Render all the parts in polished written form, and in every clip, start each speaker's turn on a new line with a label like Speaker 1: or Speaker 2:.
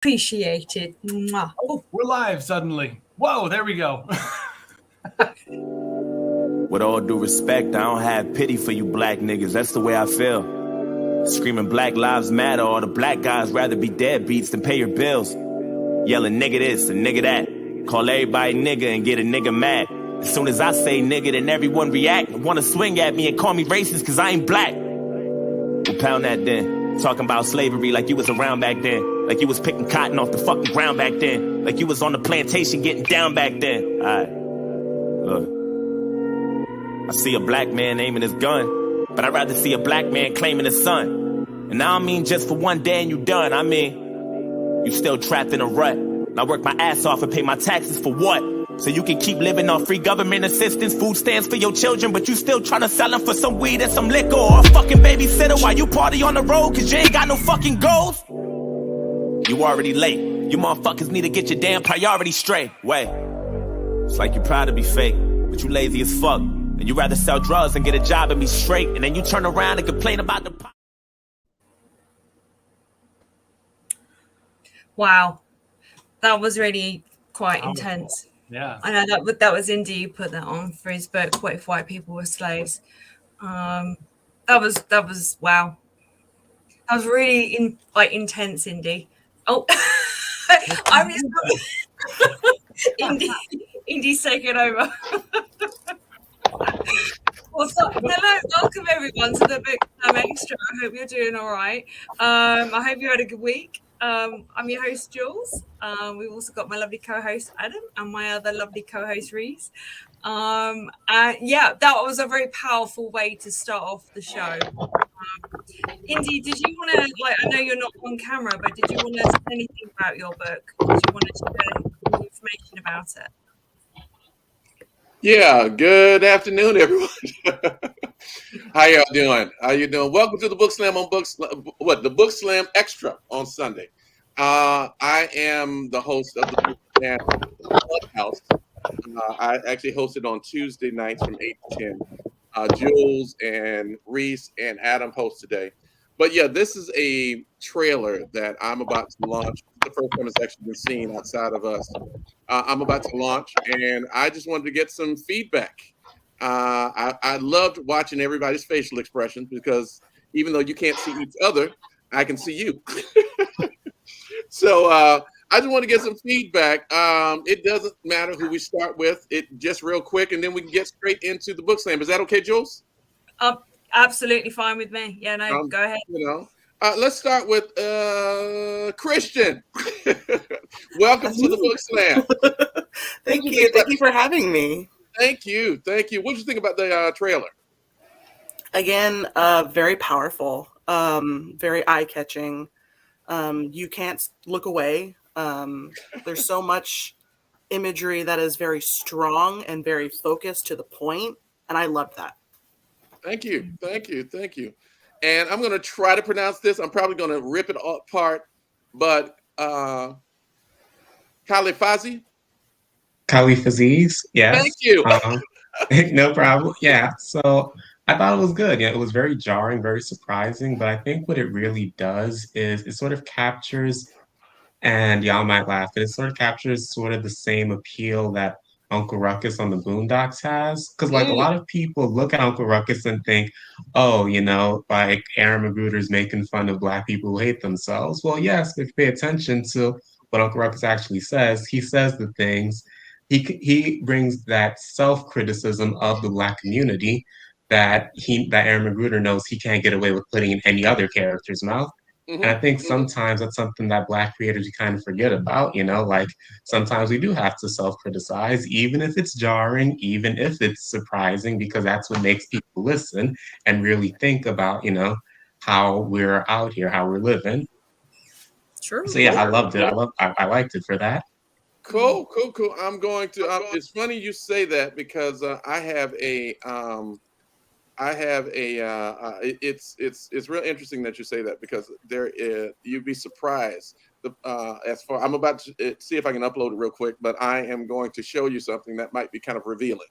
Speaker 1: Appreciated. Mwah.
Speaker 2: Oh, we're live suddenly. Whoa, there we go.
Speaker 3: With all due respect, I don't have pity for you black niggas. That's the way I feel. Screaming Black Lives Matter, all the black guys rather be deadbeats than pay your bills. Yelling nigga this and nigga that. Call everybody nigga and get a nigga mad. As soon as I say nigga, then everyone react and wanna swing at me and call me racist cause I ain't black. Well, pound that then. Talking about slavery like you was around back then. Like you was picking cotton off the fucking ground back then. Like you was on the plantation getting down back then. Alright, look. I see a black man aiming his gun, but I'd rather see a black man claiming his son. And I don't mean just for one day and you done. I mean, you still trapped in a rut. And I work my ass off and pay my taxes for what? So you can keep living on free government assistance, food stamps for your children, but you still trying to sell them for some weed and some liquor or a fucking babysitter while you party on the road cause you ain't got no fucking goals? You already late. You motherfuckers need to get your damn priorities straight. Wait. It's like you proud to be fake, but you lazy as fuck. And you rather sell drugs and get a job and be straight, and then you turn around and complain about the...
Speaker 1: Wow. That was really quite intense.
Speaker 2: Yeah.
Speaker 1: I know that was Indy who put that on for his book, What If White People Were Slaves? That was wow. That was really intense, Indy. Oh, I mean, Indy's taking over. Hello, welcome everyone to the Book Extra. I hope you're doing all right. I hope you had a good week. I'm your host, Jules. We've also got my lovely co-host, Adam, and my other lovely co-host, Reese. Yeah, that was a very powerful way to start off the show. Indy, did you want to, I know you're not on camera, but did you want to say anything about your book? Did you want to share any information about it?
Speaker 4: Yeah, good afternoon, everyone. How y'all doing? How you doing? Welcome to the Book Slam on the Book Slam Extra on Sunday. I am the host of the Book Slam Clubhouse. I actually host it on Tuesday nights from 8 to 10. Jules and Reese and Adam host today. But yeah, this is a trailer that I'm about to launch. The first time it's actually been seen outside of us. I'm about to launch, and I just wanted to get some feedback. I loved watching everybody's facial expressions because even though you can't see each other, I can see you. So I just want to get some feedback. It doesn't matter who we start with. It just real quick, and then we can get straight into the book slam. Is that okay, Jules?
Speaker 1: Absolutely fine with me. Yeah, no, go ahead.
Speaker 4: Let's start with Christian. Welcome to the Book Slam.
Speaker 5: Thank you. Thank you for having me.
Speaker 4: Thank you. What did you think about the trailer?
Speaker 5: Again, very powerful, very eye-catching. You can't look away. There's so much imagery that is very strong and very focused to the point, and I love that.
Speaker 4: Thank you. And I'm going to try to pronounce this. I'm probably going to rip it apart, but Khalifazi?
Speaker 6: Khalifaziz, yes.
Speaker 4: Thank you.
Speaker 6: No problem. Yeah, so I thought it was good. Yeah, it was very jarring, very surprising, but I think what it really does is it sort of captures, and y'all might laugh, but it sort of captures sort of the same appeal that Uncle Ruckus on the Boondocks has. Because like a lot of people look at Uncle Ruckus and think, oh, like Aaron Magruder's making fun of Black people who hate themselves. Well, yes, if you pay attention to what Uncle Ruckus actually says, he says the things, he brings that self-criticism of the Black community that Aaron Magruder knows he can't get away with putting in any other character's mouth. And I think sometimes that's something that Black creators kind of forget about, like sometimes we do have to self-criticize, even if it's jarring, even if it's surprising, because that's what makes people listen and really think about, how we're out here, how we're living.
Speaker 1: True.
Speaker 6: So yeah, I loved it. I liked it for that.
Speaker 4: Cool. I'm going to, it's funny you say that because I have a, it's real interesting that you say that because you'd be surprised. I'm about to see if I can upload it real quick, but I am going to show you something that might be kind of revealing.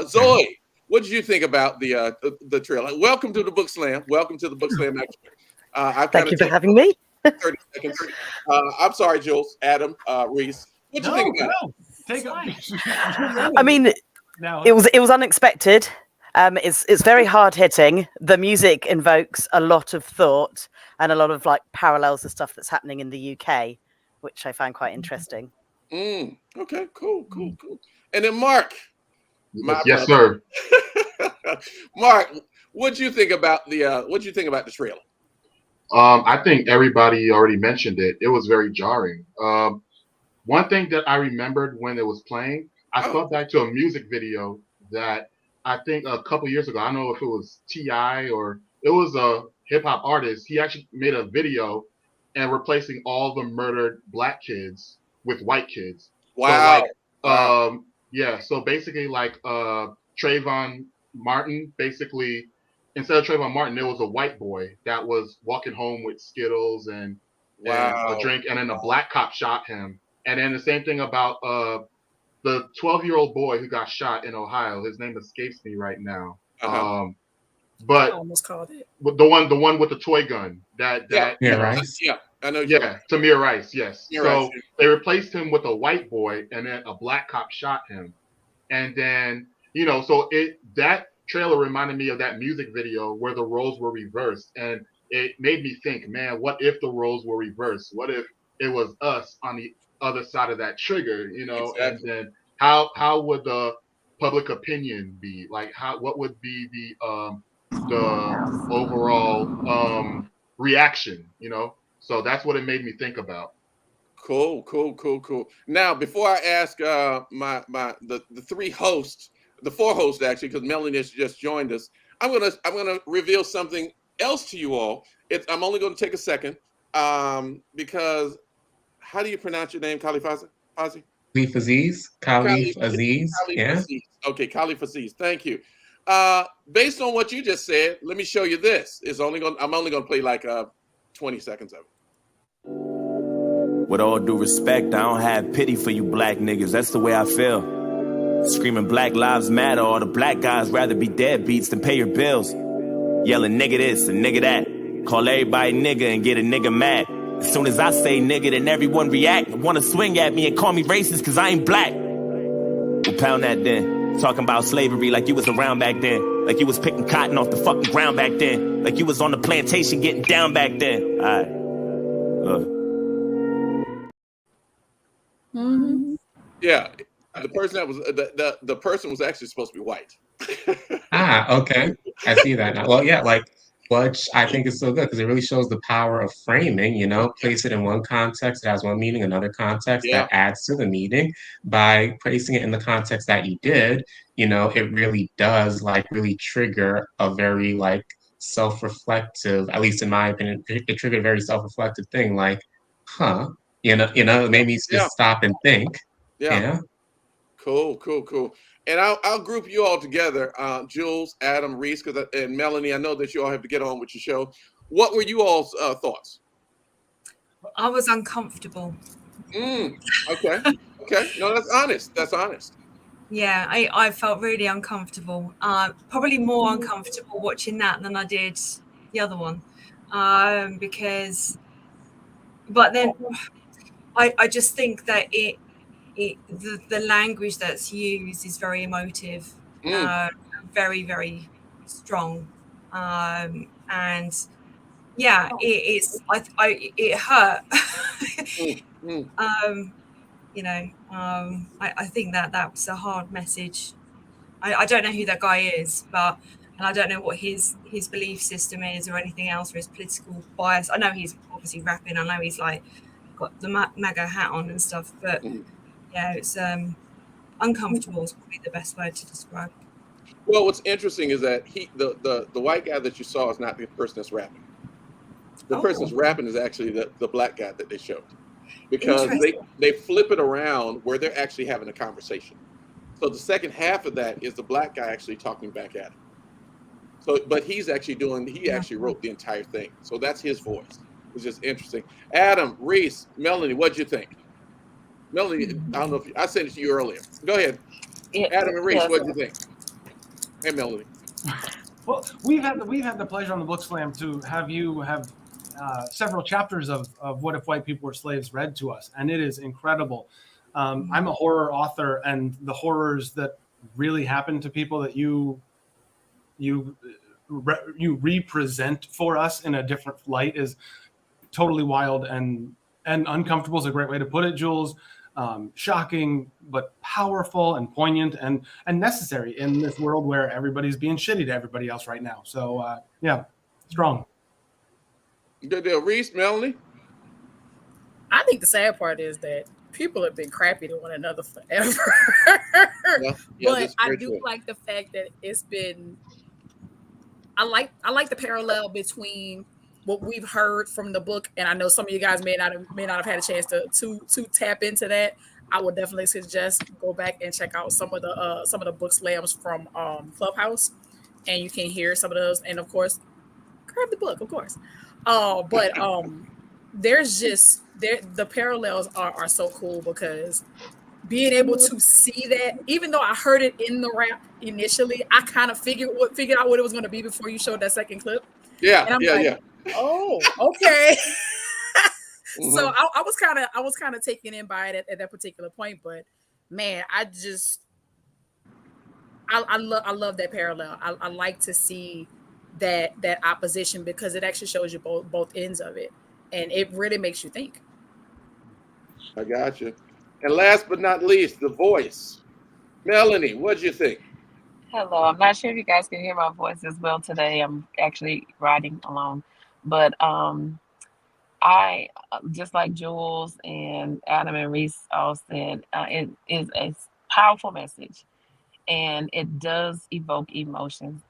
Speaker 4: Zoe, what did you think about the trailer? Welcome to the Book Slam. Welcome to the Book Slam.
Speaker 7: Thank you for having me.
Speaker 4: 30 seconds. I'm sorry, Jules, Adam, Reese. What you think about it?
Speaker 2: No, take
Speaker 7: I mean,
Speaker 2: now.
Speaker 7: it was unexpected. It's very hard hitting. The music invokes a lot of thought and a lot of like parallels to stuff that's happening in the UK, which I found quite interesting.
Speaker 4: Okay, cool. And then Mark.
Speaker 8: Yes, sir.
Speaker 4: Mark, what'd you think about the trailer?
Speaker 8: I think everybody already mentioned it. It was very jarring. One thing that I remembered when it was playing, I thought back to a music video that I think a couple years ago. I don't know if it was T.I. or it was a hip hop artist. He actually made a video and replacing all the murdered black kids with white kids.
Speaker 4: Wow.
Speaker 8: So like, yeah. So basically, like Trayvon Martin, basically, instead of Trayvon Martin, there was a white boy that was walking home with Skittles and a drink, and then a black cop shot him. And then the same thing about the 12-year-old boy who got shot in Ohio. His name escapes me right now. But
Speaker 5: I almost called it.
Speaker 8: The one with the toy gun.
Speaker 6: Tamir Rice.
Speaker 4: Yeah, I know.
Speaker 8: Yeah, Tamir Rice. Yes.
Speaker 4: Tamir
Speaker 8: So
Speaker 4: Rice.
Speaker 8: they replaced him with a white boy, and then a black cop shot him. And then so that trailer reminded me of that music video where the roles were reversed, and it made me think, man, what if the roles were reversed? What if it was us on the other side of that trigger?
Speaker 4: Exactly.
Speaker 8: And then how would the public opinion be? Like, what would be the overall reaction? So that's what it made me think about.
Speaker 4: Cool. Now, before I ask the three hosts, the four hosts actually, because Melanie has just joined us, I'm gonna reveal something else to you all. I'm only going to take a second because how do you pronounce your name, Khalif Aziz?
Speaker 6: Khalif Aziz. Khalif Aziz. Yeah.
Speaker 4: Aziz. Okay, Khalif Aziz. Thank you. Based on what you just said, let me show you this. I'm only gonna play like 20 seconds of it.
Speaker 3: With all due respect, I don't have pity for you black niggas. That's the way I feel. Screaming Black Lives Matter, all the black guys rather be deadbeats than pay your bills. Yelling nigga this and nigga that. Call everybody nigga and get a nigga mad. As soon as I say nigga, then everyone react and wanna swing at me and call me racist cause I ain't black. Well, pound that then. Talking about slavery like you was around back then. Like you was picking cotton off the fucking ground back then. Like you was on the plantation getting down back then. Alright.
Speaker 4: Yeah, the person that was the person was actually supposed to be white.
Speaker 6: Okay. I see that now. Well, yeah, which I think is so good because it really shows the power of framing, place it in one context, it has one meaning, another context that adds to the meaning. By placing it in the context that you did, it really does really trigger a very self-reflective, at least in my opinion, it triggered a very self-reflective thing, it made me just stop and think. Yeah.
Speaker 4: Cool. And I'll group you all together, Jules, Adam, Reese, and Melanie. I know that you all have to get on with your show. What were you all's thoughts?
Speaker 1: I was uncomfortable.
Speaker 4: Okay. No, that's honest.
Speaker 1: Yeah, I felt really uncomfortable. Probably more uncomfortable watching that than I did the other one, but then I just think that the language that's used is very emotive, very, very strong, and yeah, it hurt. I think that was a hard message. I don't know who that guy is, and I don't know what his belief system is or anything else, or his political bias. I know he's obviously rapping. I know he's got the MAGA hat on and stuff, but yeah, it's uncomfortable is probably the best word to describe.
Speaker 4: Well, what's interesting is that the white guy that you saw is not the person that's rapping. The person that's rapping is actually the black guy that they showed, because they flip it around where they're actually having a conversation. So the second half of that is the black guy actually talking back at him. So, but he actually wrote the entire thing. So that's his voice. It's just interesting. Adam, Reese, Melanie, what'd you think? Melanie, I don't know if I said it to you earlier. Go ahead. Adam and Reese, what'd you think? Hey, Melanie.
Speaker 2: Well, we've had the pleasure on the Book Slam to have you have several chapters of What If White People Were Slaves read to us, and it is incredible. I'm a horror author, and the horrors that really happen to people that you represent for us in a different light is totally wild and uncomfortable is a great way to put it, Jules. Shocking, but powerful and poignant and necessary in this world where everybody's being shitty to everybody else right now. So yeah, strong.
Speaker 4: Good deal. Reese, Melanie?
Speaker 9: I think the sad part is that people have been crappy to one another forever. But I do like the fact that it's been. I like the parallel between what we've heard from the book, and I know some of you guys may not have had a chance to tap into that. I would definitely suggest go back and check out some of the book slams from Clubhouse, and you can hear some of those. And of course, grab the book, of course. But there's just the parallels are so cool because being able to see that, even though I heard it in the rap initially, I kind of figured out what it was going to be before you showed that second clip.
Speaker 4: Yeah,
Speaker 9: and I'm
Speaker 4: yeah.
Speaker 9: Oh, okay. So I was kind of taken in by it at that particular point, but man, I love that parallel. I like to see that opposition because it actually shows you both ends of it, and it really makes you think.
Speaker 4: I got you. And last but not least, the voice. Melanie, what'd you think?
Speaker 10: Hello. I'm not sure if you guys can hear my voice as well today. I'm actually riding along, but I just like Jules and Adam and Reese all said, it is a powerful message, and it does evoke emotions.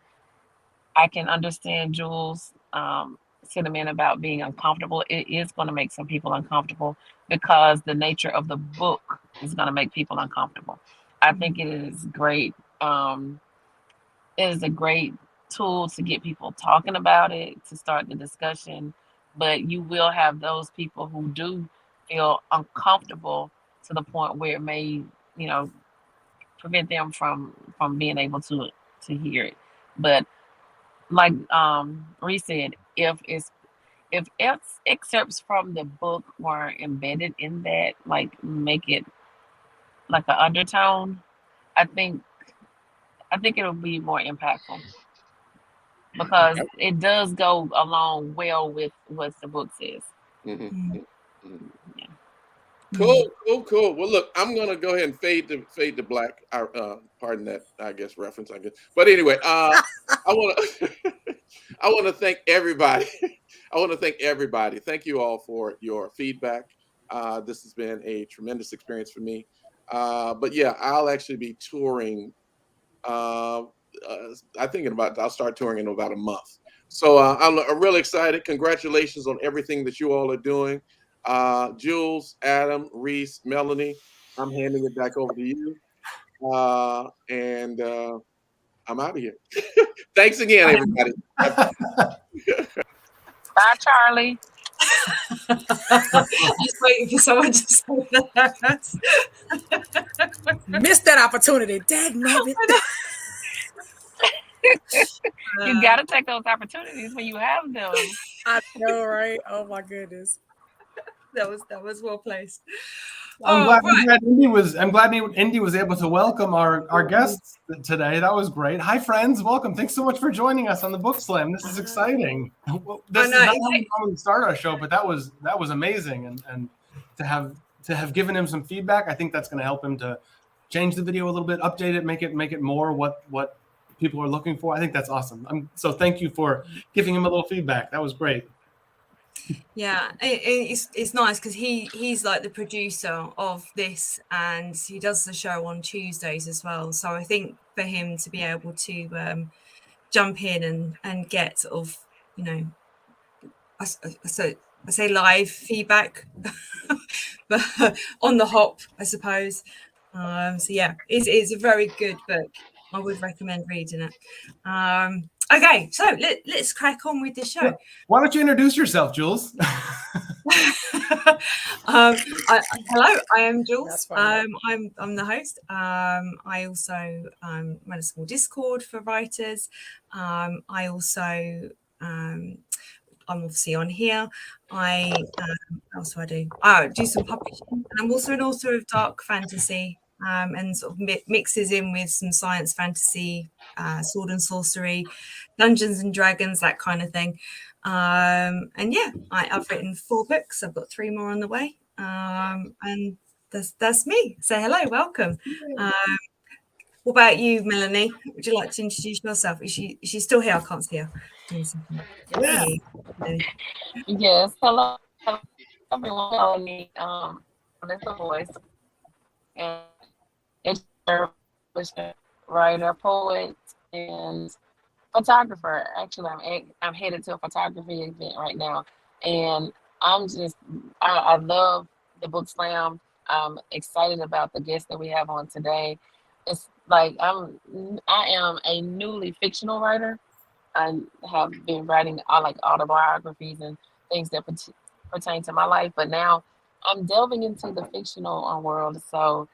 Speaker 10: I can understand Jules' sentiment about being uncomfortable. It is going to make some people uncomfortable because the nature of the book is going to make people uncomfortable. I think it is great. It is a great tool to get people talking about it, to start the discussion, but you will have those people who do feel uncomfortable to the point where it may, prevent them from being able to hear it. But like Reese said, if excerpts from the book were embedded in that, like make it like an undertone, I think it'll be more impactful because it does go along well with what the book says.
Speaker 4: Mm-hmm. Yeah. Cool. Well, look, I'm gonna go ahead and fade to black. Pardon that, I guess reference. But anyway, I want to thank everybody. Thank you all for your feedback. This has been a tremendous experience for me. But yeah, I'll actually be touring. I'll start touring in about a month. So I'm really excited. Congratulations on everything that you all are doing. Jules, Adam, Reese, Melanie, I'm handing it back over to you. And I'm out of here. Thanks again, everybody.
Speaker 10: Bye, Charlie.
Speaker 1: I was waiting for someone to say that.
Speaker 9: Missed that opportunity. Dagnabbit.
Speaker 10: You got to take those opportunities when you have them.
Speaker 9: I know, right? Oh my goodness.
Speaker 1: That was well placed.
Speaker 2: I'm glad Indy was able to welcome our guests today. That was great. Hi, friends. Welcome. Thanks so much for joining us on the Book Slam. This is exciting. This is not how we normally start our show, but that was amazing. And to have given him some feedback, I think that's going to help him to change the video a little bit, update it, make it more what people are looking for. I think that's awesome. So thank you for giving him a little feedback. That was great.
Speaker 1: Yeah, it's nice because he's like the producer of this, and he does the show on Tuesdays as well. So I think for him to be able to jump in and get sort of, I say live feedback, but on the hop, I suppose. So yeah, it's a very good book. I would recommend reading it. Okay, so let's crack on with the show.
Speaker 2: Why don't you introduce yourself, Jules?
Speaker 1: Hello, I am Jules. I'm the host. I also run a small Discord for writers. I also I'm obviously on here. I also I do some publishing, and I'm also an author of dark fantasy, and sort of mixes in with some science fantasy, sword and sorcery, Dungeons and Dragons, that kind of thing. And yeah, I've written 4 books. I've got 3 more on the way. And that's me. Say hello, welcome. What about you, Melanie? Would you like to introduce yourself? Is she still here? I can't see her.
Speaker 10: Yeah. Yes. Hello, everyone. Calling me Vanessa Voice, and it's writer, poet, and photographer. Actually, I'm headed to a photography event right now, and I love the book slam. I'm excited about the guest that we have on today. It's like I am a newly fictional writer. I have been writing like autobiographies and things that pertain to my life, but now I'm delving into the fictional world. So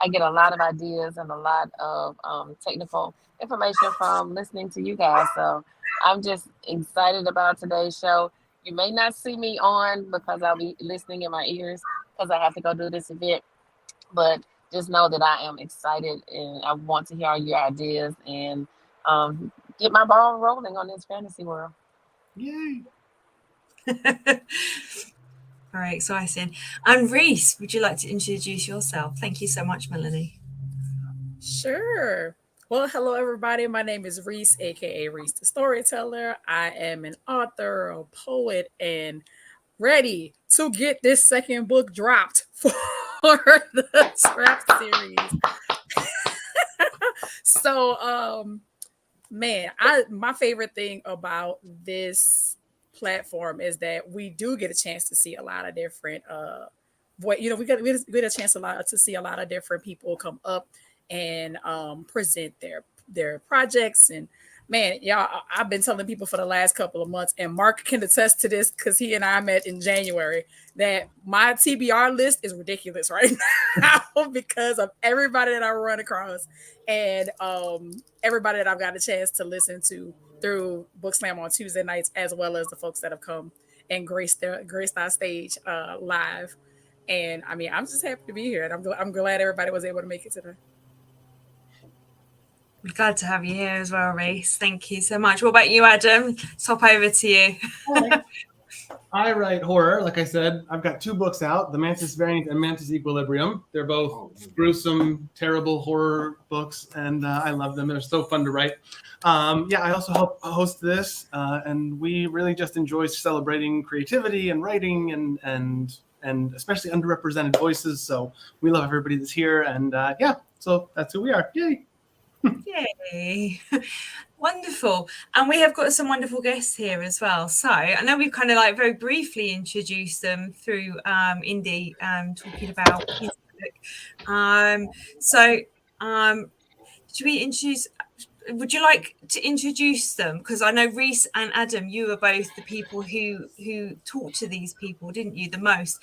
Speaker 10: I get a lot of ideas and a lot of technical information from listening to you guys. So I'm just excited about today's show. You may not see me on because I'll be listening in my ears because I have to go do this event, but just know that I am excited and I want to hear all your ideas and get my ball rolling on this fantasy world.
Speaker 2: Yay.
Speaker 1: Very exciting. And Reese, would you like to introduce yourself? Thank you so much, Melanie.
Speaker 9: Sure. Well, hello, everybody. My name is Reese, aka Reese the Storyteller. I am an author, a poet, and ready to get this second book dropped for the Scrap series. So, man, my favorite thing about this platform is that we do get a chance to see a lot of different we get a chance to see a lot of different people come up and present their projects. And man, y'all, I've been telling people for the last couple of months, and Mark can attest to this because he and I met in January, that my TBR list is ridiculous right now because of everybody that I run across and everybody that I've got a chance to listen to through Book Slam on Tuesday nights, as well as the folks that have come and graced our stage live. And I mean, I'm just happy to be here, and I'm glad everybody was able to make it today.
Speaker 1: We're glad to have you here as well, Reese. Thank you so much. What about you, Adam? Top over to you.
Speaker 2: I write horror. Like I said, I've got 2 books out, The Mantis Variant and Mantis Equilibrium. They're both gruesome, terrible horror books, and I love them. They're so fun to write. I also help host this, and we really just enjoy celebrating creativity and writing and especially underrepresented voices. So we love everybody that's here, and so that's who we are. Yay!
Speaker 1: Yay. Wonderful. And we have got some wonderful guests here as well. So I know we've kind of like very briefly introduced them through Indy talking about his book. Would you like to introduce them? Because I know Reese and Adam, you were both the people who talked to these people, didn't you, the most?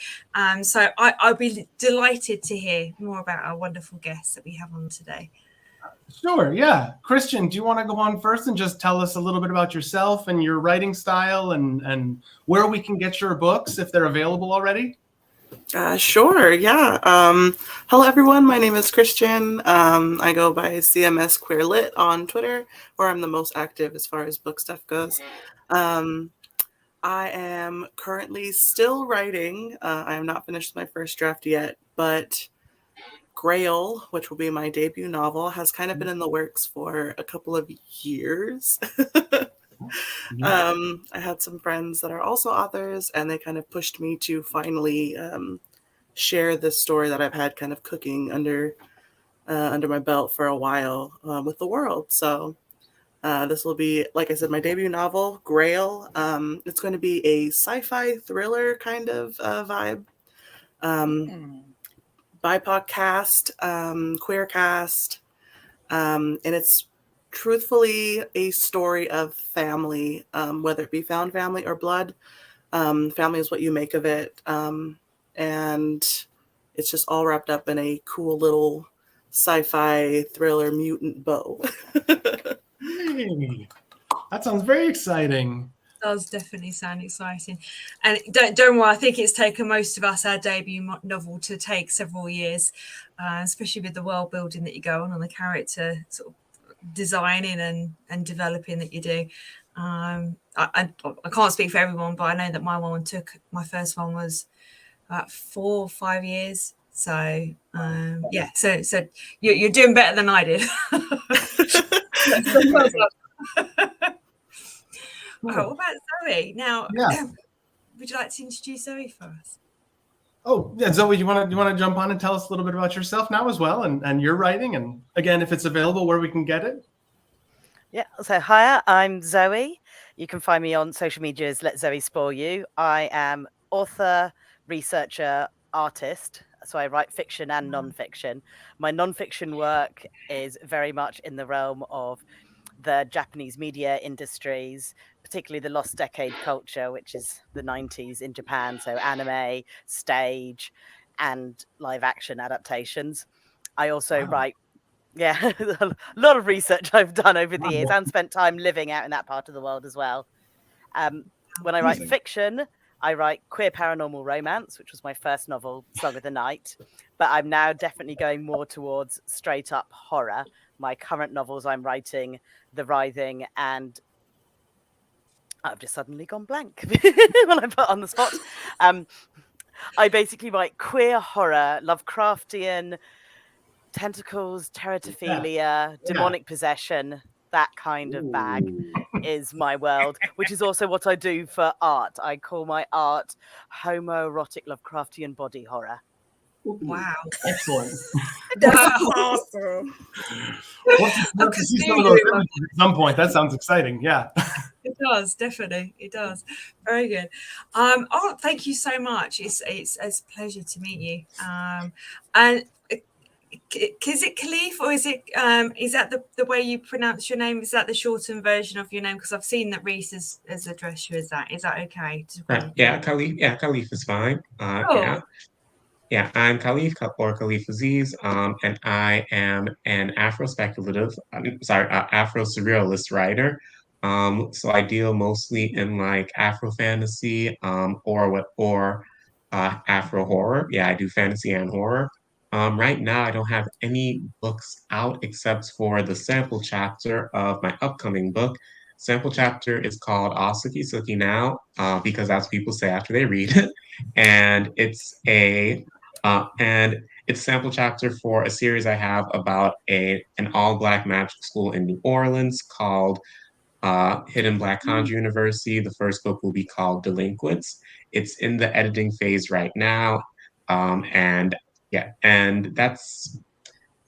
Speaker 1: So I'll be delighted to hear more about our wonderful guests that we have on today.
Speaker 2: Sure, yeah. Christian, do you want to go on first and just tell us a little bit about yourself and your writing style and where we can get your books if they're available already?
Speaker 5: Sure, yeah. Hello, everyone. My name is Christian. I go by CMS Queer Lit on Twitter, where I'm the most active as far as book stuff goes. I am currently still writing. I have not finished my first draft yet, but Grail, which will be my debut novel, has kind of been in the works for a couple of years. I had some friends that are also authors, and they kind of pushed me to finally share this story that I've had kind of cooking under my belt for a while with the world. So this will be, like I said, my debut novel, Grail. It's going to be a sci-fi thriller kind of vibe. BIPOC cast, queer cast, and it's truthfully a story of family, whether it be found family or blood. Family is what you make of it, and it's just all wrapped up in a cool little sci-fi thriller mutant bow.
Speaker 2: Hey, that sounds very exciting.
Speaker 1: does definitely sound exciting, and don't worry. I think it's taken most of us our debut novel to take several years, especially with the world building that you go on and the character sort of designing and developing that you do. I can't speak for everyone, but I know that my first one was about 4 or 5 years. So yeah, so you're doing better than I did. What about Zoe? Now, would you like to introduce Zoe for us?
Speaker 2: Oh, yeah, Zoe, you want to jump on and tell us a little bit about yourself now as well, and your writing, and again, if it's available, where we can get it?
Speaker 7: Yeah, so hiya, I'm Zoe. You can find me on social media as Let Zoe Spoil You. I am author, researcher, artist. So I write fiction and non-fiction. My non-fiction work is very much in the realm of the Japanese media industries, particularly the lost decade culture, which is the 90s in Japan. So anime, stage, and live action adaptations. I also write, a lot of research I've done over the years and spent time living out in that part of the world as well. When I write fiction, I write queer paranormal romance, which was my first novel, Song of the Night. But I'm now definitely going more towards straight up horror. My current novels I'm writing, The Writhing, and I've just suddenly gone blank when I put on the spot. I basically write queer horror, Lovecraftian, tentacles, teratophilia, demonic possession, that kind of bag is my world, which is also what I do for art. I call my art homoerotic Lovecraftian body horror.
Speaker 1: Wow.
Speaker 2: Excellent.
Speaker 9: That's awesome.
Speaker 2: Let's see some of those images at some point. That sounds exciting. Yeah.
Speaker 1: It does, definitely. It does. Very good. Thank you so much. It's a pleasure to meet you. And is it Khalif, or is that the way you pronounce your name? Is that the shortened version of your name? Because I've seen that Reese has addressed you as that. Is that okay?
Speaker 6: Yeah, Khalif. Yeah, Khalif is fine. Yeah, I'm Khalif or Khalif Aziz, and I am an Afro-surrealist writer. So I deal mostly in like Afro fantasy, or Afro horror. Yeah, I do fantasy and horror. Right now, I don't have any books out except for the sample chapter of my upcoming book. Sample chapter is called Asuki Suki Now, because that's what people say after they read it. And it's a sample chapter for a series I have about an all-Black magic school in New Orleans called Hidden Black Conjure University. The first book will be called Delinquents. It's in the editing phase right now, and that's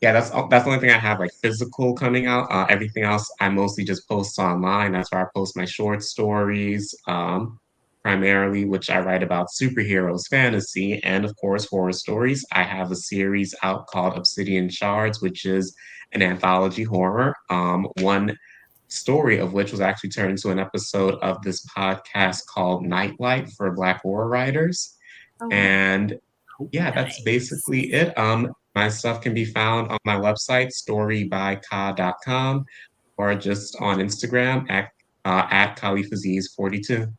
Speaker 6: the only thing I have like physical coming out. Everything else I mostly just post online. That's where I post my short stories, primarily, which I write about superheroes, fantasy, and of course horror stories. I have a series out called Obsidian Shards, which is an anthology horror. One story of which was actually turned into an episode of this podcast called Nightlight for Black horror writers. And yeah, that's basically it. My stuff can be found on my website, storybyka.com, or just on Instagram at KhalifAziz42.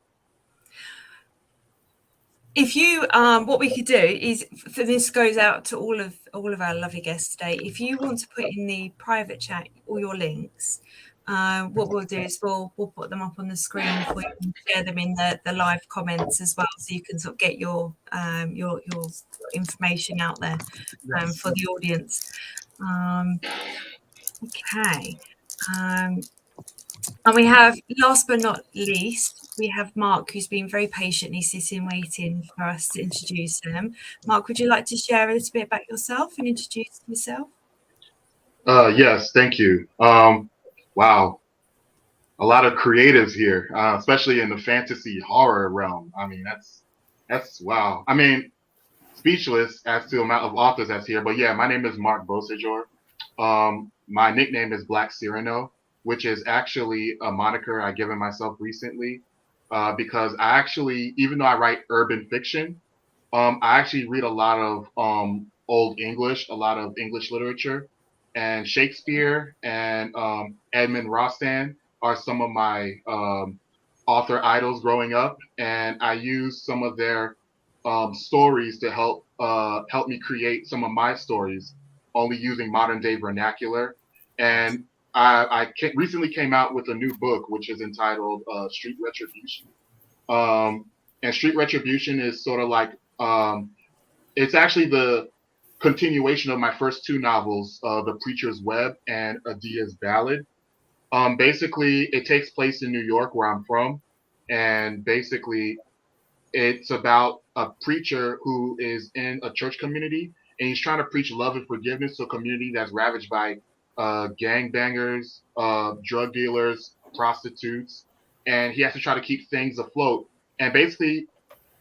Speaker 1: If you, what we could do is, for this goes out to all of our lovely guests today. If you want to put in the private chat all your links, what we'll do is we'll put them up on the screen for you and share them in the live comments as well, so you can sort of get your information out there for the audience. Okay. And we have, last but not least, we have Mark, who's been very patiently sitting, waiting for us to introduce him. Mark, would you like to share a little bit about yourself and introduce yourself?
Speaker 8: Yes, thank you. Wow, a lot of creatives here, especially in the fantasy horror realm. I mean, that's wow. I mean, speechless as to the amount of authors that's here. But yeah, my name is Mark Bosajor. My nickname is Black Cyrano, which is actually a moniker I've given myself recently, because I actually, even though I write urban fiction, I actually read a lot of Old English, a lot of English literature, and Shakespeare and Edmund Rostand are some of my author idols growing up, and I used some of their stories to help me create some of my stories, only using modern day vernacular. And recently came out with a new book, which is entitled Street Retribution. And Street Retribution is sort of like it's actually the continuation of my first two novels, The Preacher's Web and Adia's Ballad. Basically, it takes place in New York, where I'm from, and basically, it's about a preacher who is in a church community, and he's trying to preach love and forgiveness to a community that's ravaged by gangbangers, drug dealers, prostitutes, and he has to try to keep things afloat. And basically,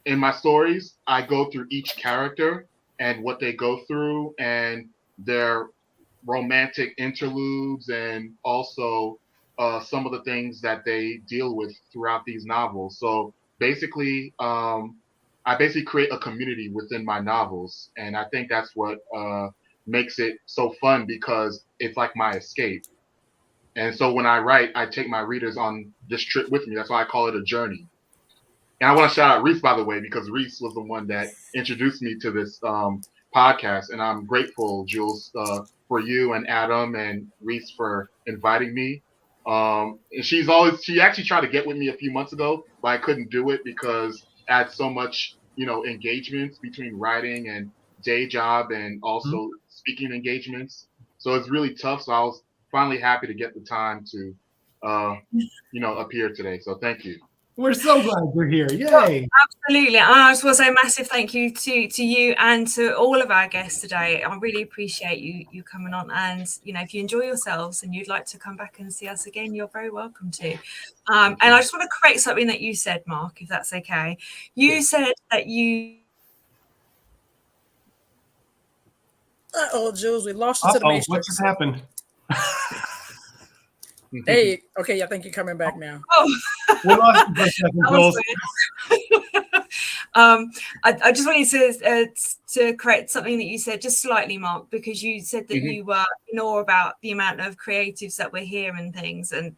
Speaker 8: in my stories, I go through each character and what they go through and their romantic interludes, and also some of the things that they deal with throughout these novels. So basically, I basically create a community within my novels, and I think that's what makes it so fun, because it's like my escape. And so when I write, I take my readers on this trip with me. That's why I call it a journey. And I want to shout out Reese, by the way, because Reese was the one that introduced me to this podcast. And I'm grateful, Jules, for you and Adam and Reese for inviting me. And she actually tried to get with me a few months ago, but I couldn't do it because I had so much, engagements between writing and day job, and also speaking engagements. So it's really tough. So I was finally happy to get the time to, appear today. So thank you.
Speaker 2: We're so glad you're here. Yay.
Speaker 1: Well, absolutely. I just want to say a massive thank you to you and to all of our guests today. I really appreciate you coming on. And, if you enjoy yourselves and you'd like to come back and see us again, you're very welcome to. And I just want to correct something that you said, Mark, if that's okay. You said that you...
Speaker 9: Uh-oh, Jules, we lost you to the Matrix.
Speaker 2: What just happened?
Speaker 9: Hey, okay, I think you're coming back now.
Speaker 1: Oh,
Speaker 2: we lost you for a second, Jules.
Speaker 1: I just wanted to correct something that you said just slightly, Mark, because you said that you were in awe about the amount of creatives that were here and things, and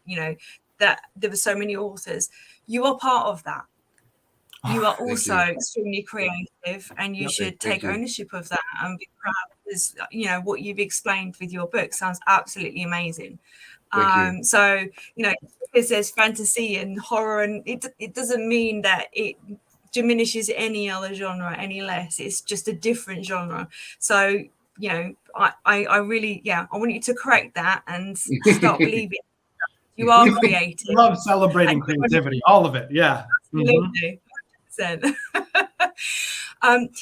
Speaker 1: that there were so many authors. You are part of that. You are also extremely creative, and you should take ownership of that and be proud, because what you've explained with your book sounds absolutely amazing. So because there's fantasy and horror, and it doesn't mean that it diminishes any other genre any less. It's just a different genre. So I really I want you to correct that and start believing you are creative.
Speaker 2: Love celebrating creativity, all of it. Yeah,
Speaker 1: absolutely. 100%.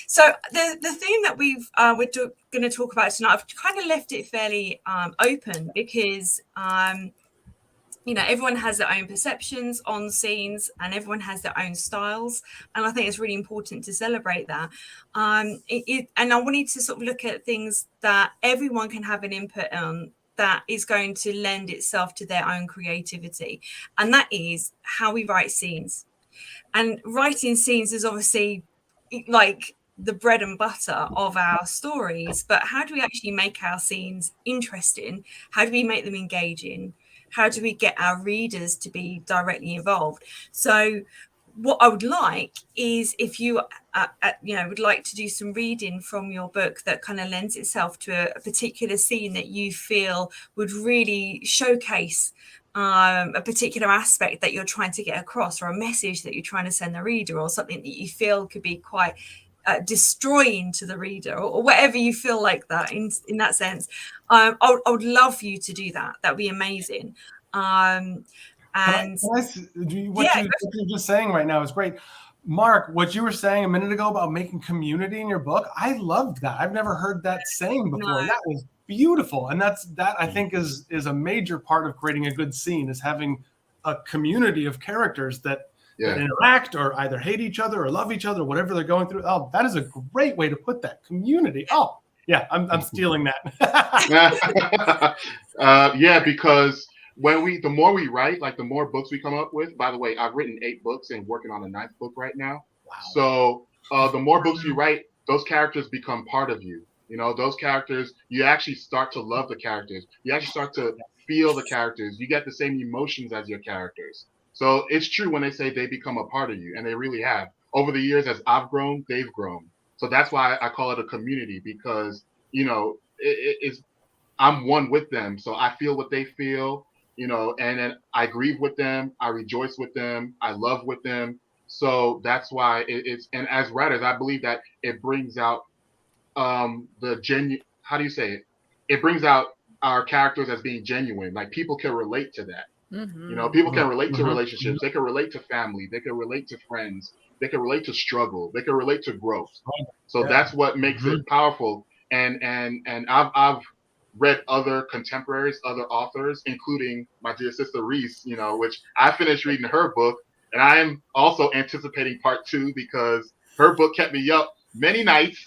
Speaker 1: So the theme that we're going to talk about tonight, I've kind of left it fairly open, because everyone has their own perceptions on scenes, and everyone has their own styles, and I think it's really important to celebrate that. And I wanted to sort of look at things that everyone can have an input on, that is going to lend itself to their own creativity, and that is how we write scenes. And writing scenes is obviously like the bread and butter of our stories, but how do we actually make our scenes interesting? How do we make them engaging? How do we get our readers to be directly involved? So what I would like is, if you would like to do some reading from your book that kind of lends itself to a particular scene that you feel would really showcase a particular aspect that you're trying to get across, or a message that you're trying to send the reader, or something that you feel could be quite destroying to the reader, or whatever you feel like that in that sense, I would love for you to do that. That would be amazing.
Speaker 2: What you're just saying right now is great. Mark, what you were saying a minute ago about making community in your book, I loved that. I've never heard that saying before. No. That was beautiful. And that I think is a major part of creating a good scene, is having a community of characters that interact, or either hate each other or love each other, whatever they're going through. Oh, that is a great way to put that. Community. Oh, yeah, I'm stealing that.
Speaker 8: Because the more we write, like the more books we come up with. By the way, I've written 8 books and working on a 9th book right now. Wow. So the more books you write, those characters become part of you. Those characters, you actually start to love the characters. You actually start to feel the characters. You get the same emotions as your characters. So it's true when they say they become a part of you, and they really have. Over the years, as I've grown, they've grown. So that's why I call it a community, because, it's I'm one with them. So I feel what they feel, and then I grieve with them, I rejoice with them, I love with them. So that's why it's, and as writers, I believe that it brings out the genuine, how do you say it? It brings out our characters as being genuine. Like, people can relate to that. People can relate to relationships. They can relate to family. They can relate to friends. They can relate to struggle. They can relate to growth. So that's what makes it powerful. And I've read other contemporaries, other authors, including my dear sister Reese, which I finished reading her book, and I am also anticipating part 2, because her book kept me up many nights,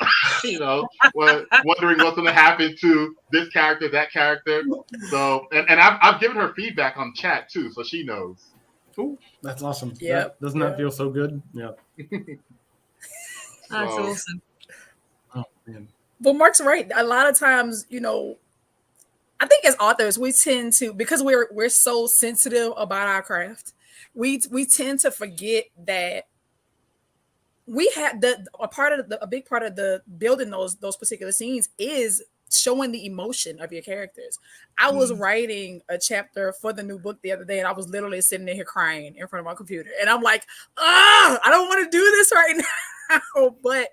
Speaker 8: wondering what's going to happen to this character, that character. So, and I've given her feedback on chat too, so she knows.
Speaker 2: Ooh, that's awesome.
Speaker 9: Yeah.
Speaker 2: Doesn't that feel so good? Yeah.
Speaker 1: That's awesome.
Speaker 2: Oh, man.
Speaker 9: But Mark's right. A lot of times, I think as authors, we tend to, because we're so sensitive about our craft, we tend to forget that we have a big part of the building those particular scenes is showing the emotion of your characters. I was writing a chapter for the new book the other day, and I was literally sitting there crying in front of my computer, and I'm like, I don't want to do this right now. But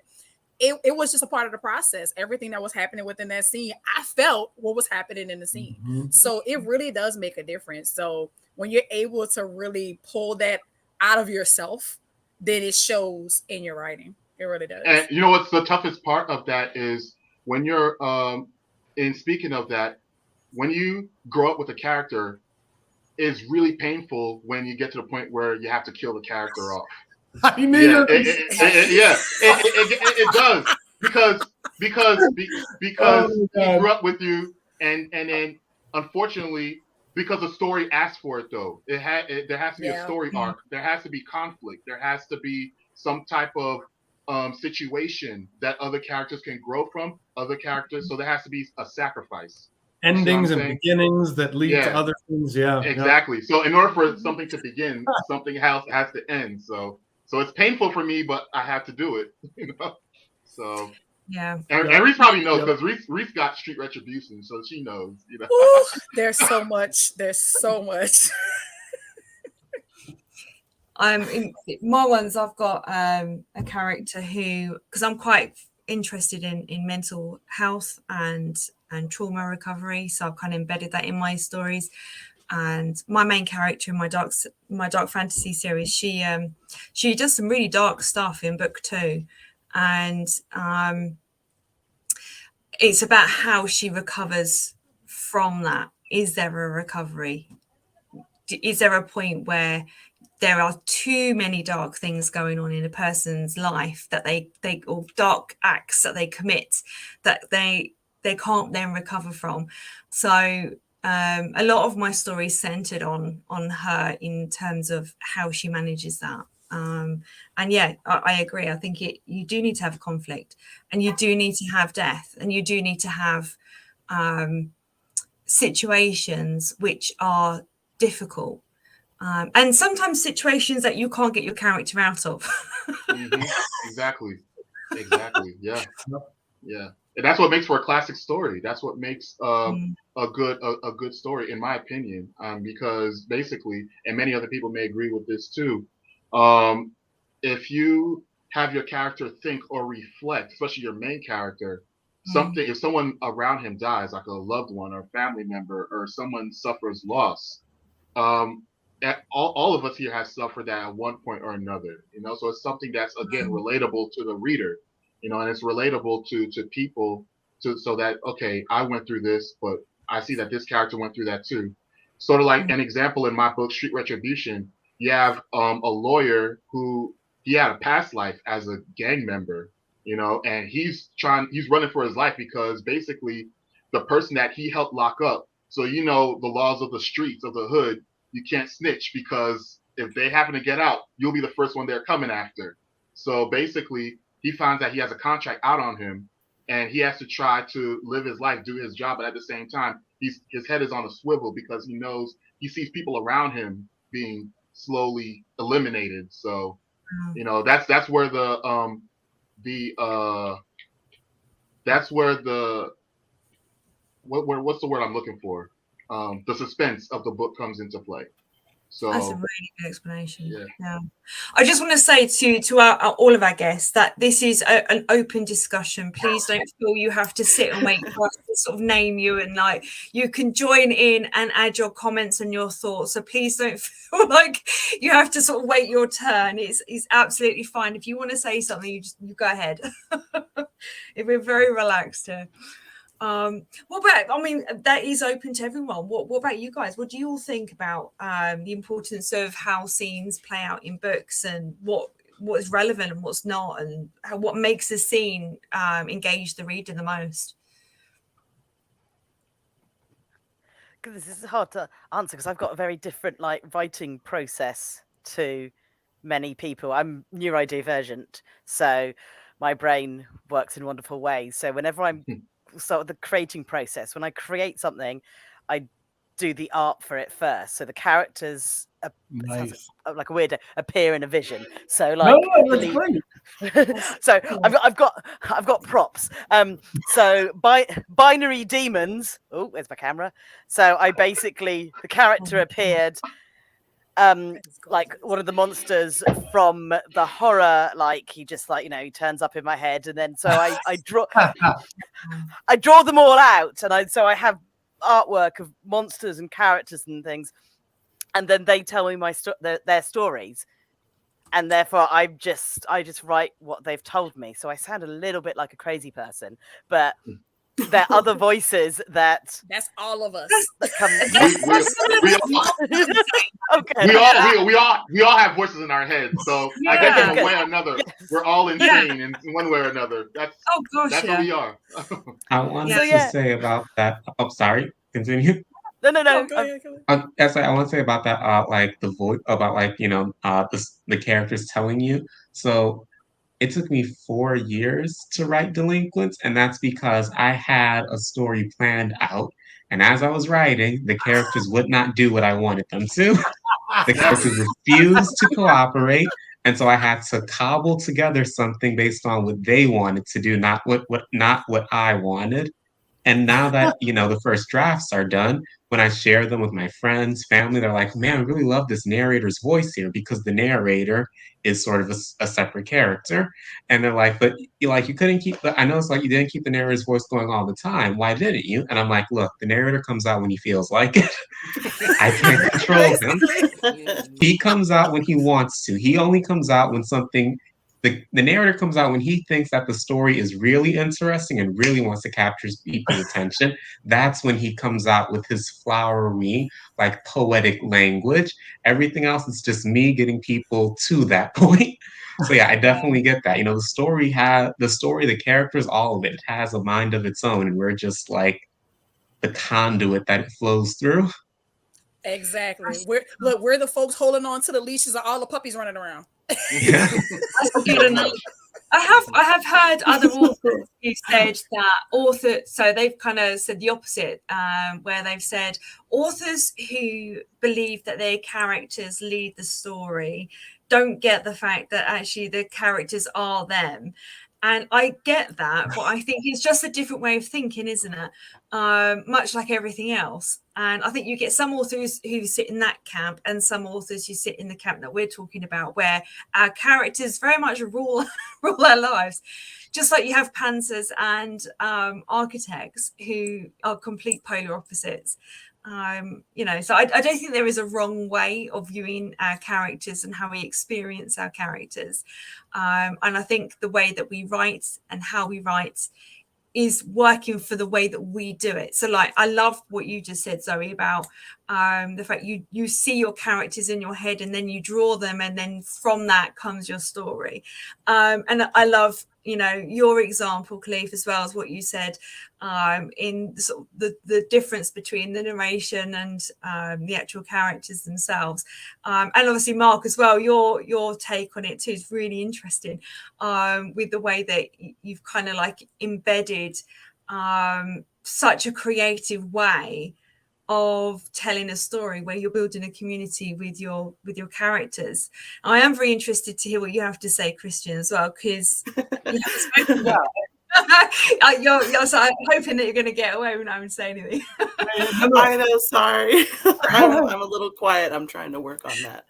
Speaker 9: it was just a part of the process. Everything that was happening within that scene, I felt what was happening in the scene. So it really does make a difference. So when you're able to really pull that out of yourself, then it shows in your writing. It really does.
Speaker 8: And you know what's the toughest part of that is when you're in speaking of that, when you grow up with a character, it's really painful when you get to the point where you have to kill the character off.
Speaker 2: I made
Speaker 8: it does, because he grew up with you, and then unfortunately, because the story asked for it, though, there has to be a story arc. There has to be conflict. There has to be some type of situation that other characters can grow from, other characters. So there has to be a sacrifice.
Speaker 2: Endings and beginnings that lead to other things. Yeah,
Speaker 8: exactly. So in order for something to begin, something else has to end. So it's painful for me, but I have to do it. So.
Speaker 1: Yeah.
Speaker 8: And Reese probably knows, because Reese got street retribution, so she knows.
Speaker 9: Ooh, there's so much.
Speaker 1: In my ones, I've got a character who, because I'm quite interested in mental health and trauma recovery, so I've kind of embedded that in my stories. And my main character in my dark fantasy series, she does some really dark stuff in book 2. And it's about how she recovers from that. Is there a recovery? Is there a point where there are too many dark things going on in a person's life that they or dark acts that they commit that they can't then recover from? So a lot of my stories centered on her in terms of how she manages that. And yeah, I agree. I think you do need to have conflict, and you do need to have death, and you do need to have situations which are difficult, and sometimes situations that you can't get your character out of.
Speaker 8: Exactly. Yeah. And that's what makes for a classic story. That's what makes a good story, in my opinion. Because basically, and many other people may agree with this too, if you have your character think or reflect, especially your main character, something, if someone around him dies, like a loved one or a family member, or someone suffers loss, all of us here have suffered that at one point or another, so it's something that's, again, relatable to the reader, and it's relatable to people, so that, okay, I went through this, but I see that this character went through that too. Sort of like an example in my book, Street Retribution, you have a lawyer who, he had a past life as a gang member, and he's running for his life, because basically the person that he helped lock up, so the laws of the streets, of the hood, you can't snitch, because if they happen to get out, you'll be the first one they're coming after. So basically, he finds that he has a contract out on him, and he has to try to live his life, do his job, but at the same time, his head is on a swivel, because he sees people around him being slowly eliminated. So, that's where what's the word I'm looking for? The suspense of the book comes into play. So
Speaker 1: that's a really good explanation. Yeah. I just want to say to all of our guests that this is an open discussion. Please don't feel you have to sit and wait for us to sort of name you, and like you can join in and add your comments and your thoughts. So please don't feel like you have to sort of wait your turn. It's absolutely fine. If you want to say something, you go ahead. We're very relaxed here. What about, I mean, that is open to everyone. What about you guys? What do you all think about the importance of how scenes play out in books, and what is relevant and what's not, and what makes a scene engage the reader the most?
Speaker 7: This is hard to answer because I've got a very different writing process to many people. I'm neurodivergent, so my brain works in wonderful ways. So whenever I'm the creating process, when I create something, I do the art for it first. So the characters
Speaker 2: nice.
Speaker 7: like a weirdo appear in a vision. So
Speaker 2: that's great.
Speaker 7: So I've got props. So binary demons. Oh, there's my camera. So I basically the character appeared like one of the monsters from the horror, like he just he turns up in my head, and then so I draw them all out, and I have artwork of monsters and characters and things, and then they tell me their stories, and therefore I just write what they've told me. So I sound a little bit like a crazy person, but there are other voices that's
Speaker 9: all of us.
Speaker 7: That come.
Speaker 8: We all have voices in our heads. So I guess in one way or another, we're all insane in one way or another. That's what we are.
Speaker 6: I wanted to say about that. Oh, sorry. Continue.
Speaker 7: No.
Speaker 9: Go ahead.
Speaker 6: I want to say about that. Like the voice about the characters telling you. So it took me 4 years to write Delinquents, and that's because I had a story planned out. And as I was writing, the characters would not do what I wanted them to. The characters refused to cooperate. And so I had to cobble together something based on what they wanted to do, not what I wanted. And now that, the first drafts are done, when I share them with my friends, family, they're like, man, I really love this narrator's voice here, because the narrator is sort of a separate character. And they're like, but you couldn't keep, I know it's like you didn't keep the narrator's voice going all the time. Why didn't you? And I'm like, look, the narrator comes out when he feels like it. I can't control him. He comes out when he wants to. He only comes out when the narrator comes out when he thinks that the story is really interesting and really wants to capture people's attention. That's when he comes out with his flowery, poetic language. Everything else is just me getting people to that point. So yeah, I definitely get that. The story, the characters, all of it has a mind of its own, and we're just like the conduit that it flows through.
Speaker 9: Exactly. We're the folks holding on to the leashes of all the puppies running around.
Speaker 1: Yeah. That's good enough. I have heard other authors who said that so they've kind of said the opposite, where they've said authors who believe that their characters lead the story don't get the fact that actually the characters are them. And I get that, but I think it's just a different way of thinking, isn't it? Much like everything else. And I think you get some authors who sit in that camp, and some authors who sit in the camp that we're talking about, where our characters very much rule our lives. Just like you have pantsers and architects who are complete polar opposites. So I don't think there is a wrong way of viewing our characters and how we experience our characters. And I think the way that we write and how we write is working for the way that we do it. So I love what you just said, Zoe, about the fact you see your characters in your head and then you draw them, and then from that comes your story. And I love, your example, Khalif, as well as what you said in sort of the difference between the narration and the actual characters themselves. And obviously, Mark, as well, your take on it too is really interesting, with the way that you've kind of embedded such a creative way of telling a story where you're building a community with your characters. I am very interested to hear what you have to say, Christian, as well, because you haven't spoken about it. You're so I'm hoping that you're going to get away when I would say anything.
Speaker 5: I know, sorry. I'm a little quiet. I'm trying to work on that.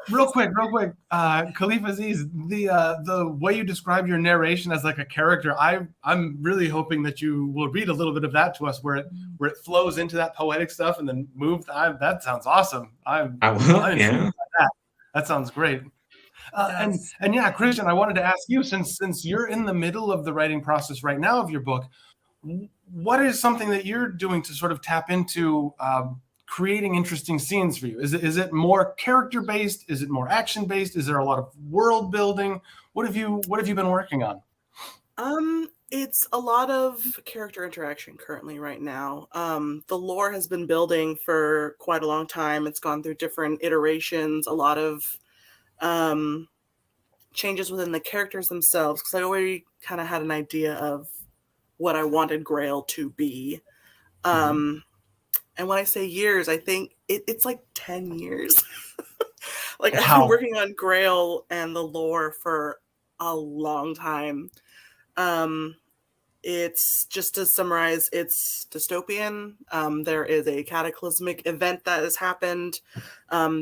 Speaker 2: Real quick. Khalif Aziz, the way you describe your narration as like a character, I'm really hoping that you will read a little bit of that to us, where it flows into that poetic stuff and then move. That sounds awesome. I will. Yeah. That sounds great. And yeah, Christian, I wanted to ask you, since you're in the middle of the writing process right now of your book, what is something that you're doing to sort of tap into creating interesting scenes for you? Is it more character based? Is it more action based? Is there a lot of world building? What have you been working on?
Speaker 5: It's a lot of character interaction currently right now. The lore has been building for quite a long time. It's gone through different iterations, a lot of changes within the characters themselves, because I already kind of had an idea of what I wanted Grail to be. And when I say years, I think it's like 10 years. Like, I've been working on Grail and the lore for a long time. It's, just to summarize, it's dystopian. There is a cataclysmic event that has happened.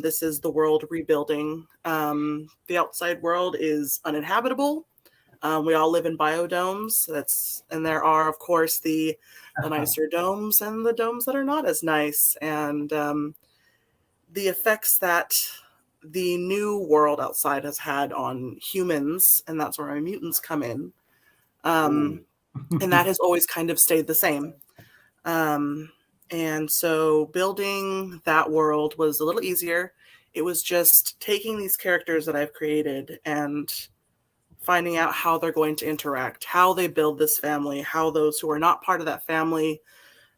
Speaker 5: This is the world rebuilding. The outside world is uninhabitable. We all live in biodomes. And there are, of course, the nicer domes and the domes that are not as nice. And the effects that the new world outside has had on humans, and that's where our mutants come in. And that has always kind of stayed the same. And so building that world was a little easier. It was just taking these characters that I've created and finding out how they're going to interact, how they build this family, how those who are not part of that family,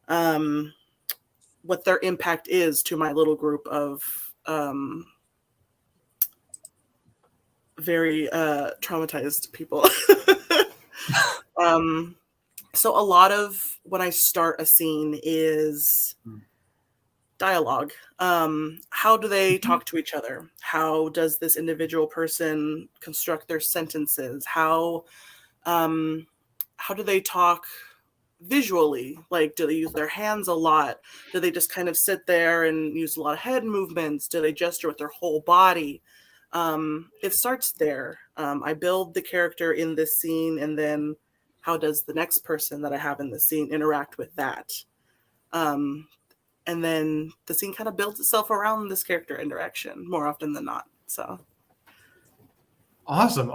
Speaker 5: what their impact is to my little group of very traumatized people. So a lot of when I start a scene is dialogue. How do they talk to each other? How does this individual person construct their sentences? How do they talk visually? Like, do they use their hands a lot? Do they just kind of sit there and use a lot of head movements? Do they gesture with their whole body? It starts there. I build the character in this scene, and then how does the next person that I have in the scene interact with that? And then the scene kind of builds itself around this character interaction more often than not. So
Speaker 2: awesome.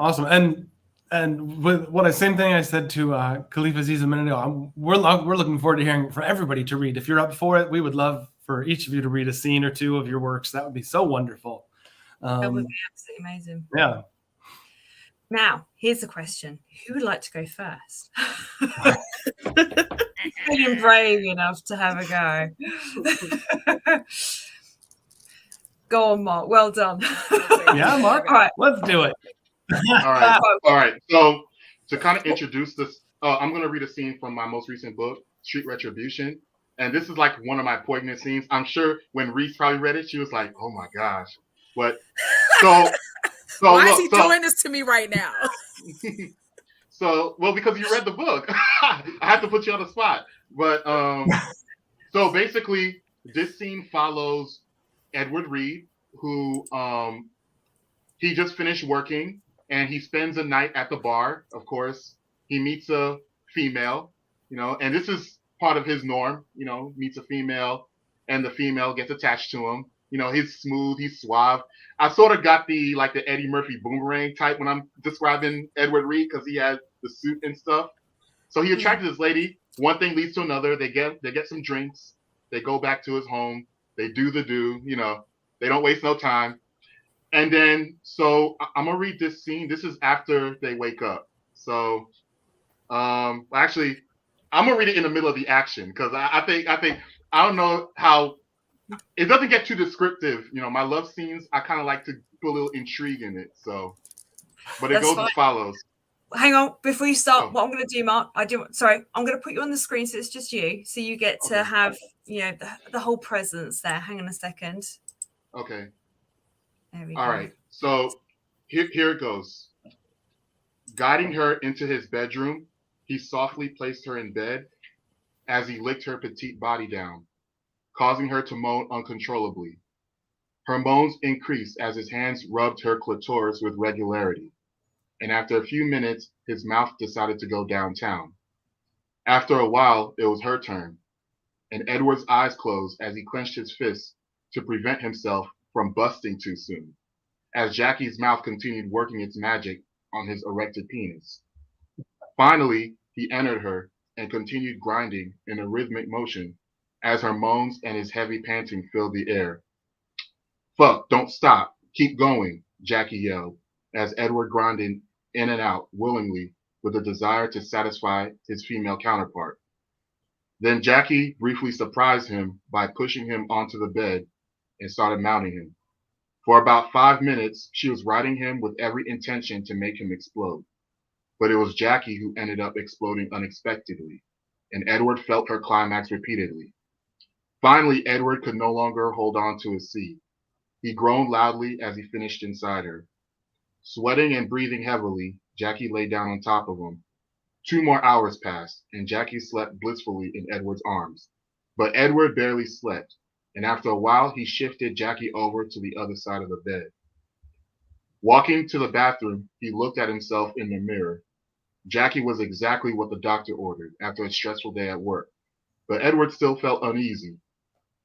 Speaker 2: And with same thing I said to Khalif Aziz a minute ago, we're looking forward to hearing from everybody to read. If you're up for it, we would love for each of you to read a scene or two of your works. That would be so wonderful.
Speaker 1: That would be absolutely amazing.
Speaker 2: Yeah.
Speaker 1: Now, here's the question. Who would like to go first? Feeling brave enough to have a go. Go on, Mark. Well done.
Speaker 2: Yeah, Mark.
Speaker 1: All right.
Speaker 2: Let's do it.
Speaker 8: All right. So to kind of introduce this, I'm going to read a scene from my most recent book, Street Retribution. And this is like one of my poignant scenes. I'm sure when Reese probably read it, she was like, oh my gosh. But so
Speaker 9: why is he doing this to me right now?
Speaker 8: Well, because you read the book. I have to put you on the spot. But so basically, this scene follows Edward Reed, who he just finished working, and he spends a night at the bar. Of course, he meets a female, and this is part of his norm. Meets a female, and the female gets attached to him. He's smooth, he's suave. I sort of got the Eddie Murphy Boomerang type when I'm describing Edward Reed, because he has the suit and stuff. So he attracted this lady. One thing leads to another. They get some drinks. They go back to his home. They do the do. They don't waste no time. And then, so I'm gonna read this scene. This is after they wake up. So, actually, I'm gonna read it in the middle of the action, because I think I don't know how. It doesn't get too descriptive. My love scenes, I kind of like to put a little intrigue in it. So, but it goes as follows.
Speaker 1: hang on, before you start, what I'm going to do, Mark, I'm going to put you on the screen so it's just you, so you get to have, the whole presence there. Hang on a second.
Speaker 8: Okay.
Speaker 1: There we
Speaker 8: go. All right. So here it goes. Guiding her into his bedroom, he softly placed her in bed as he licked her petite body down, causing her to moan uncontrollably. Her moans increased as his hands rubbed her clitoris with regularity, and after a few minutes, his mouth decided to go downtown. After a while, it was her turn, and Edward's eyes closed as he clenched his fists to prevent himself from busting too soon, as Jackie's mouth continued working its magic on his erected penis. Finally, he entered her and continued grinding in a rhythmic motion as her moans and his heavy panting filled the air. "Fuck, don't stop. Keep going," Jackie yelled, as Edward grinded in and out willingly with a desire to satisfy his female counterpart. Then Jackie briefly surprised him by pushing him onto the bed and started mounting him. For about 5 minutes, she was riding him with every intention to make him explode. But it was Jackie who ended up exploding unexpectedly, and Edward felt her climax repeatedly. Finally, Edward could no longer hold on to his seat. He groaned loudly as he finished inside her. Sweating and breathing heavily, Jackie lay down on top of him. 2 more hours passed, and Jackie slept blissfully in Edward's arms. But Edward barely slept, and after a while he shifted Jackie over to the other side of the bed. Walking to the bathroom, he looked at himself in the mirror. Jackie was exactly what the doctor ordered after a stressful day at work, but Edward still felt uneasy.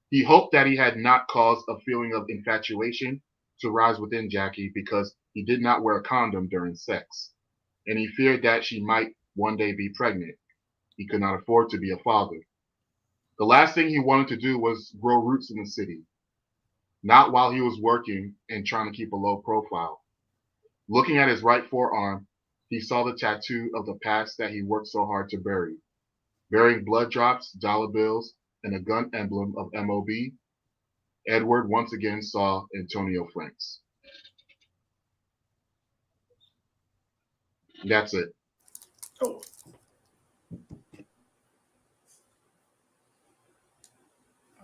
Speaker 8: He hoped that he had not caused a feeling of infatuation to rise within Jackie because he did not wear a condom during sex, and he feared that she might one day be pregnant. He could not afford to be a father. The last thing he wanted to do was grow roots in the city, not while he was working and trying to keep a low profile. Looking at his right forearm, he saw the tattoo of the past that he worked so hard to bury. Bearing blood drops, dollar bills, and a gun emblem of MOB, Edward once again saw Antonio Franks. That's it.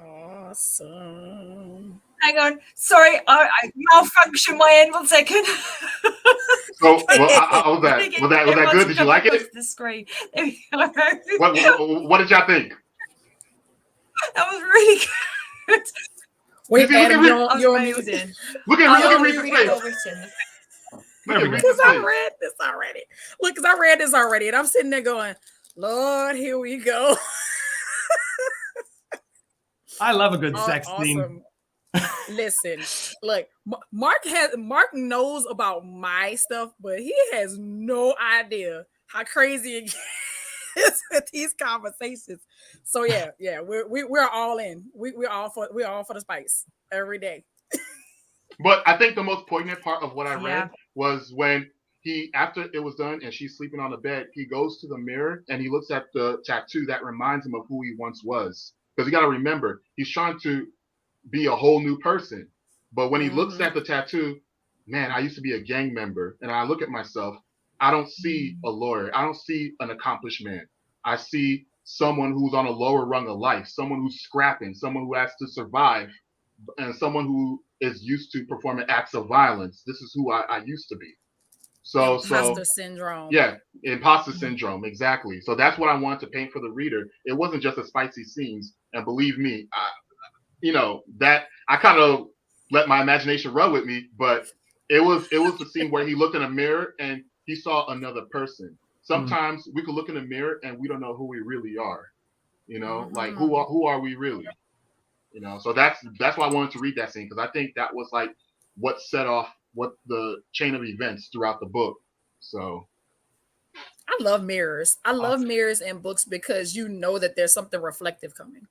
Speaker 9: Awesome.
Speaker 1: Hang on. Sorry, I malfunctioned my end. 1 second.
Speaker 8: So, was that good? Did you like it?
Speaker 1: The screen. There we go.
Speaker 8: What did y'all think?
Speaker 1: That was really good.
Speaker 9: Wait, Adam, you're
Speaker 1: amazing.
Speaker 8: Look at Reese's face.
Speaker 9: Because I read this already. Look, because I read this already, and I'm sitting there going, Lord, here we go.
Speaker 2: I love a good sex scene.
Speaker 9: Listen, look, Mark knows about my stuff, but he has no idea how crazy it gets with these conversations. So yeah, we're all in. We're all for the spice every day.
Speaker 8: But I think the most poignant part of what I read was when he, after it was done and she's sleeping on the bed, he goes to the mirror and he looks at the tattoo that reminds him of who he once was. Because you got to remember, he's trying to be a whole new person. But when he looks at the tattoo, man, I used to be a gang member. And I look at myself, I don't see a lawyer. I don't see an accomplished man. I see someone who's on a lower rung of life, someone who's scrapping, someone who has to survive, and someone who is used to performing acts of violence. This is who I used to be.
Speaker 9: Imposter syndrome.
Speaker 8: Yeah, imposter syndrome, exactly. So that's what I wanted to paint for the reader. It wasn't just a spicy scenes, and believe me, that I kind of let my imagination run with me. But it was the scene where he looked in a mirror and he saw another person. Sometimes we could look in a mirror and we don't know who we really are. Like who are we really? So that's why I wanted to read that scene, because I think that was like what set off what the chain of events throughout the book. So
Speaker 9: I love mirrors. I love mirrors in books because you know that there's something reflective coming.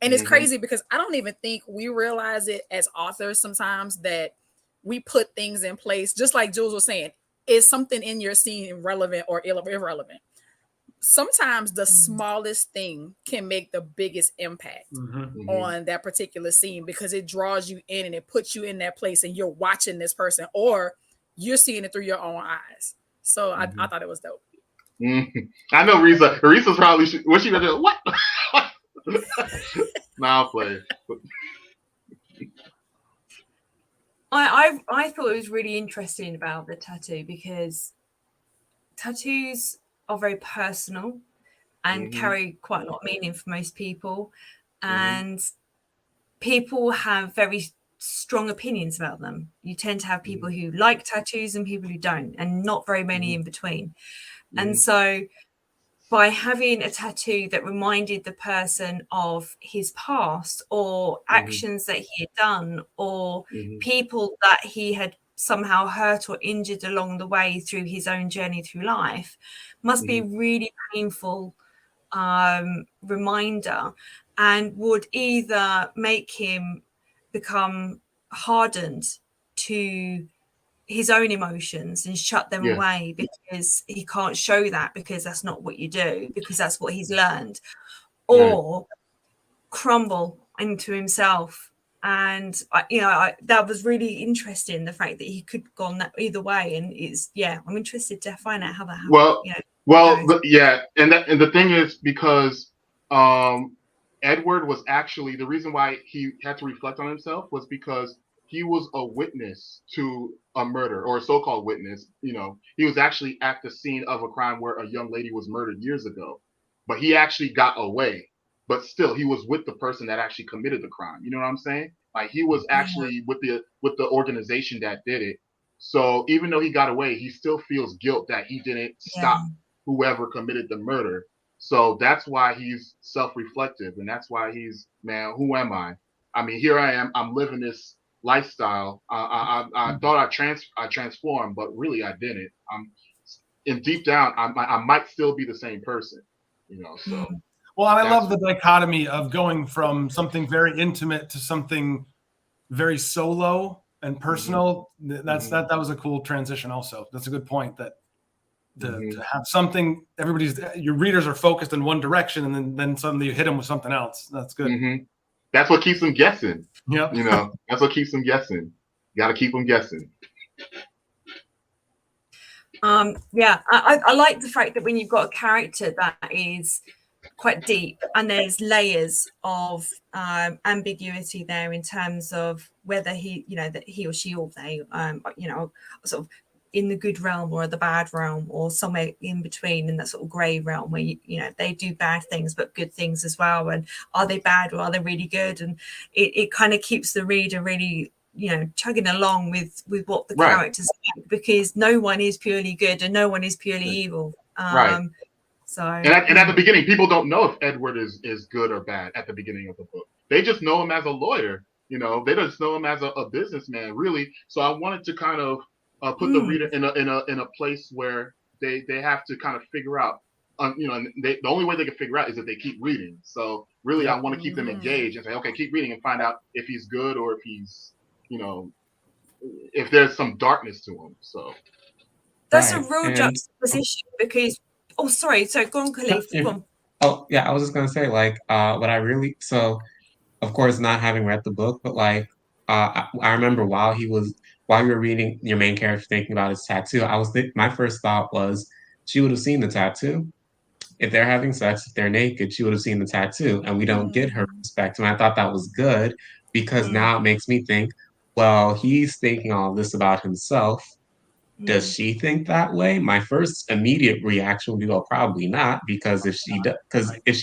Speaker 9: And it's crazy because I don't even think we realize it as authors sometimes that we put things in place, just like Jules was saying, is something in your scene relevant or irrelevant? Sometimes the smallest thing can make the biggest impact on that particular scene because it draws you in and it puts you in that place and you're watching this person or you're seeing it through your own eyes. So I thought it was dope.
Speaker 8: I know Risa. Risa's probably what she gonna do? What? Nah, I'll play.
Speaker 1: I thought it was really interesting about the tattoo because tattoos are very personal and carry quite a lot of meaning for most people, and people have very strong opinions about them. You tend to have people who like tattoos and people who don't, and not very many in between. And so by having a tattoo that reminded the person of his past or actions that he had done or people that he had somehow hurt or injured along the way through his own journey through life must be a really painful reminder, and would either make him become hardened to his own emotions and shut them away because he can't show that, because that's not what you do, because that's what he's learned, or crumble into himself. And that was really interesting, the fact that he could have gone that either way. And it's I'm interested to find out how that happened.
Speaker 8: And the thing is, because Edward was actually the reason why he had to reflect on himself was because he was a witness to a murder, or a so-called witness. He was actually at the scene of a crime where a young lady was murdered years ago, but he actually got away. But still, he was with the person that actually committed the crime. You know what I'm saying? Like, he was actually with the organization that did it. So even though he got away, he still feels guilt that he didn't stop whoever committed the murder. So that's why he's self-reflective, and that's why he's, man, who am I? I mean, here I am. I'm living this lifestyle. I thought I transformed, but really I didn't. In deep down, I might still be the same person. So.
Speaker 2: Well, and I love the dichotomy of going from something very intimate to something very solo and personal. That was a cool transition. Also, that's a good point. That to have something, your readers are focused in one direction, and then suddenly you hit them with something else. That's good.
Speaker 8: That's what keeps them guessing.
Speaker 2: Yep.
Speaker 8: That's what keeps them guessing. You got to keep them guessing.
Speaker 1: I like the fact that when you've got a character that is quite deep and there's layers of ambiguity there in terms of whether that he or she or they sort of in the good realm or the bad realm, or somewhere in between in that sort of grey realm where they do bad things but good things as well, and are they bad or are they really good? And it kind of keeps the reader really chugging along with what the characters like, because no one is purely good and no one is purely evil. So
Speaker 8: and at the beginning, people don't know if Edward is good or bad at the beginning of the book. They just know him as a lawyer. They just know him as a businessman, really. So I wanted to kind of put the reader in a place where they have to kind of figure out, the only way they can figure out is if they keep reading. So really, I want to keep them engaged and say, okay, keep reading and find out if he's good or if he's, if there's some darkness to him. So
Speaker 1: that's a real juxtaposition because. Oh, sorry. So go on, Khalif. Go on.
Speaker 6: Oh, yeah. I was just gonna say, what I really of course, not having read the book, but I remember while you were reading your main character thinking about his tattoo, my first thought was she would have seen the tattoo. If they're having sex, if they're naked, she would have seen the tattoo, and we don't get her respect. And I thought that was good because now it makes me think, well, he's thinking all this about himself. Does she think that way? My first immediate reaction would be, well, probably not, because if she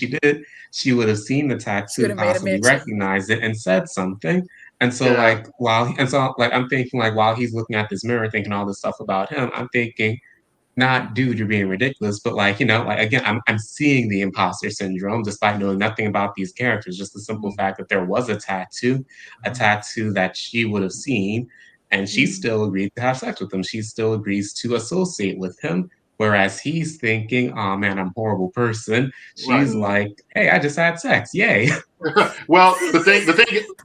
Speaker 6: did, she would have seen the tattoo, possibly recognized it, and said something. And so, I'm thinking, while he's looking at this mirror, thinking all this stuff about him, I'm thinking, not, dude, you're being ridiculous, but again, I'm seeing the imposter syndrome, despite knowing nothing about these characters. Just the simple fact that there was a tattoo that she would have seen. And she still agreed to have sex with him. She still agrees to associate with him. Whereas he's thinking, oh man, I'm a horrible person. She's like, hey, I just had sex. Yay.
Speaker 8: Well, the thing,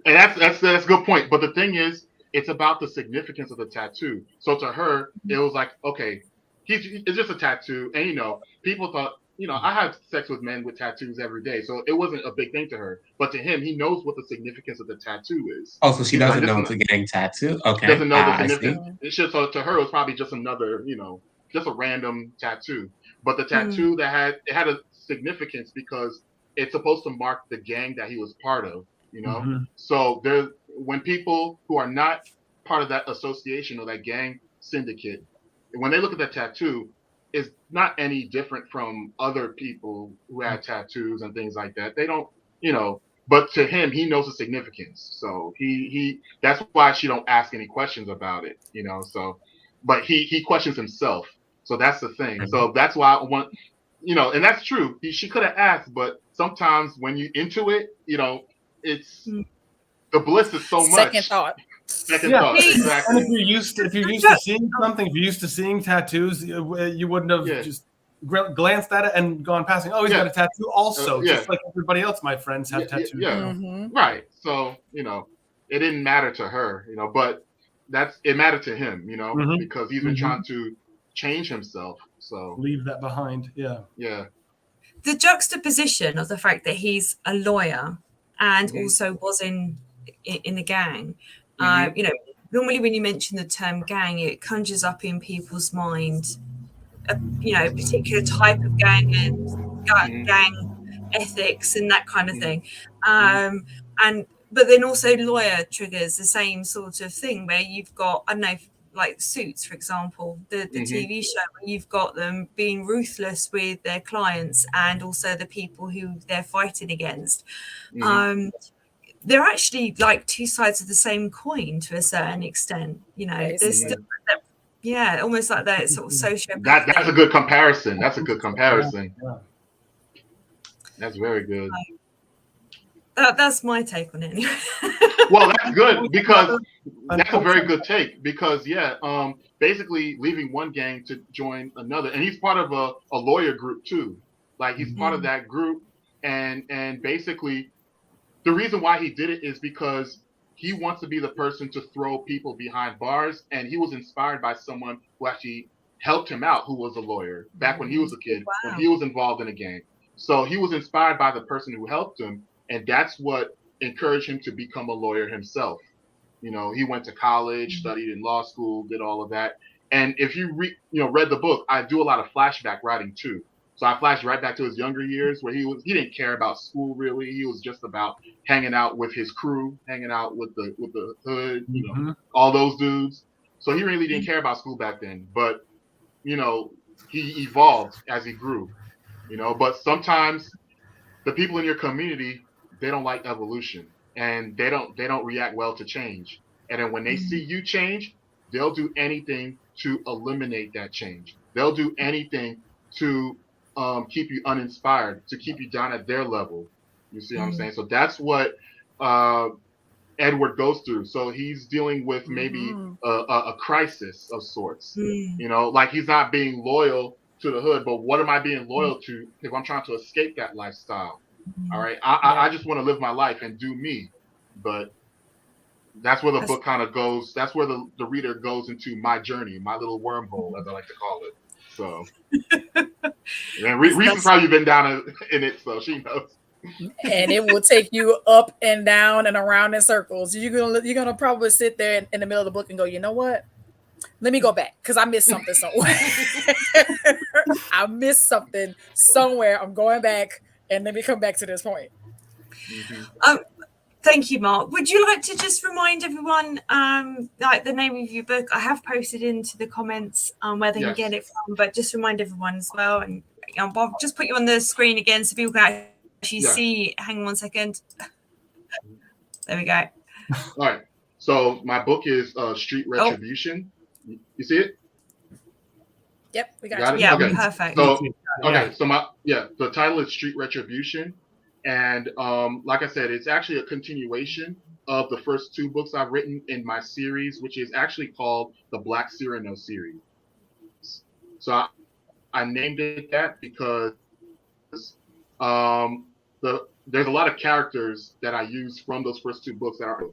Speaker 8: and that's a good point. But the thing is, it's about the significance of the tattoo. So to her, it was like, okay, it's just a tattoo. And people thought, I have sex with men with tattoos every day. So it wasn't a big thing to her. But to him, he knows what the significance of the tattoo is.
Speaker 6: Oh, so she doesn't know it's a gang tattoo? Okay.
Speaker 8: Doesn't know the significance. So to her, it was probably just another, just a random tattoo. But the tattoo that had a significance because it's supposed to mark the gang that he was part of, you know?
Speaker 2: Mm-hmm.
Speaker 8: So when people who are not part of that association or that gang syndicate, when they look at that tattoo, it's not any different from other people who had tattoos and things like that. They don't, you know, but to him, he knows the significance. So that's why she don't ask any questions about it, you know? So, but he questions himself. So that's the thing. So that's why I want, you know, and that's true. She could have asked, but sometimes when you into it, you know, it's the bliss is so much.
Speaker 9: Second thought.
Speaker 8: Second thought, exactly.
Speaker 2: And if you're used to seeing something, if you're used to seeing tattoos, you wouldn't have just glanced at it and gone passing. Oh, he's got a tattoo also, just like everybody else. My friends have tattoos.
Speaker 8: Right. So you know, it didn't matter to her, you know, but it mattered to him, you know, because he's been trying to change himself. So
Speaker 2: leave that behind. Yeah.
Speaker 1: The juxtaposition of the fact that he's a lawyer and also was in a gang. You know, normally when you mention the term gang, it conjures up in people's mind, you know, a particular type of gang and gang ethics and that kind of thing. But then also lawyer triggers the same sort of thing where you've got, I don't know, like Suits, for example, the TV show, where you've got them being ruthless with their clients and also the people who they're fighting against. They're actually like two sides of the same coin to a certain extent. You know, there's still almost like that sort of sociopath.
Speaker 8: That's a good comparison. That's a good comparison. That's very good.
Speaker 1: That's my take on it anyway.
Speaker 8: Well, that's good because that's a very good take because basically leaving one gang to join another, and he's part of a lawyer group too. Like he's part of that group, and basically the reason why he did it is because he wants to be the person to throw people behind bars, and he was inspired by someone who actually helped him out, who was a lawyer back when he was a kid, when he was involved in a gang. So he was inspired by the person who helped him, and that's what encouraged him to become a lawyer himself. You know, he went to college, studied in law school, did all of that. And if you read the book, I do a lot of flashback writing too. So I flashed right back to his younger years where he didn't care about school really. He was just about hanging out with his crew, hanging out with the hood, you know, all those dudes. So he really didn't care about school back then. But, you know, he evolved as he grew, you know. But sometimes the people in your community, they don't like evolution and they don't react well to change. And then when they see you change, they'll do anything to eliminate that change. They'll do anything to keep you uninspired, to keep you down at their level. You see what I'm saying? So that's what Edward goes through. So he's dealing with maybe a crisis of sorts. You know, like he's not being loyal to the hood, but what am I being loyal to if I'm trying to escape that lifestyle? All right, I just want to live my life and do me. But that's where the book kind of goes. That's where the reader goes into my journey, my little wormhole, as I like to call it. So, and Reese has probably been down in it, so she knows.
Speaker 9: And it will take you up and down and around in circles. You're gonna probably sit there in the middle of the book and go, you know what? Let me go back because I missed something somewhere. I missed something somewhere. I'm going back and let me come back to this point.
Speaker 1: Thank you, Mark. Would you like to just remind everyone, like the name of your book? I have posted into the comments where they can get it from, but just remind everyone as well. And Bob, just put you on the screen again so people can actually see. Hang on 1 second. There we go.
Speaker 8: All right. So my book is Street Retribution. You see it?
Speaker 9: Yep, we got it.
Speaker 1: Yeah,
Speaker 8: okay.
Speaker 1: Perfect.
Speaker 8: So the title is Street Retribution. And like I said, it's actually a continuation of the first two books I've written in my series, which is actually called the Black Cyrano series. So I named it that because there's a lot of characters that I use from those first two books that are.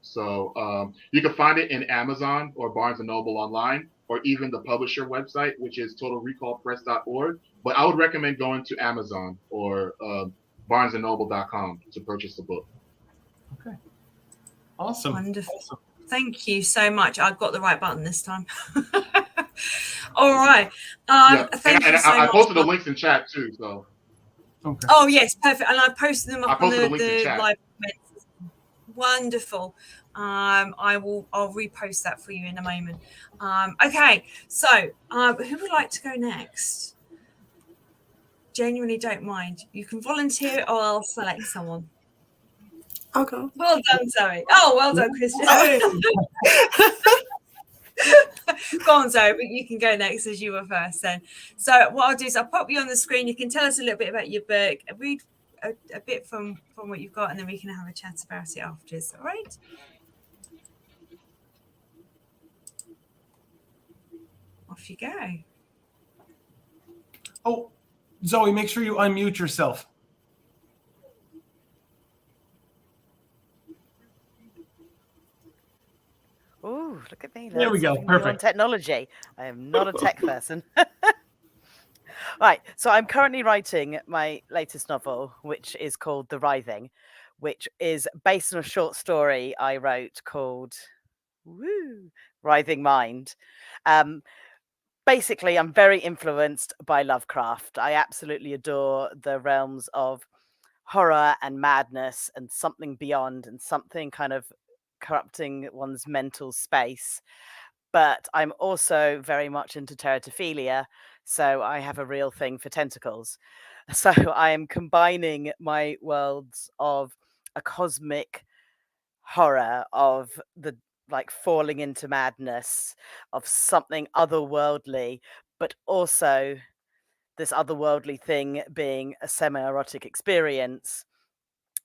Speaker 8: So you can find it in Amazon or Barnes & Noble online, or even the publisher website, which is totalrecallpress.org. But I would recommend going to Amazon or barnesandnoble.com to purchase the book.
Speaker 2: Okay. Awesome.
Speaker 1: Wonderful. Awesome. Thank you so much. I got the right button this time. All right. Thank you so
Speaker 8: I
Speaker 1: much.
Speaker 8: posted the links in chat too. So.
Speaker 1: Okay. Oh yes, perfect. And I posted them up on the live comments. Wonderful. I'll repost that for you in a moment. Okay, so who would like to go next? Genuinely don't mind. You can volunteer or I'll select someone.
Speaker 5: I'll go.
Speaker 1: Well done, Zoe. Oh, well done, Christian. Go on, Zoe, but you can go next as you were first then. So what I'll do is I'll pop you on the screen. You can tell us a little bit about your book, read a bit from what you've got, and then we can have a chat about it afterwards. All right? Off you go.
Speaker 2: Oh, Zoe, make sure you unmute yourself.
Speaker 7: Oh, look at me.
Speaker 2: There we go. Perfect.
Speaker 7: On technology. I am not a tech person. Right. So I'm currently writing my latest novel, which is called The Writhing, which is based on a short story I wrote called Writhing Mind. Basically, I'm very influenced by Lovecraft. I absolutely adore the realms of horror and madness and something beyond and something kind of corrupting one's mental space. But I'm also very much into teratophilia, so I have a real thing for tentacles. So I am combining my worlds of a cosmic horror, of the like falling into madness, of something otherworldly, but also this otherworldly thing being a semi-erotic experience.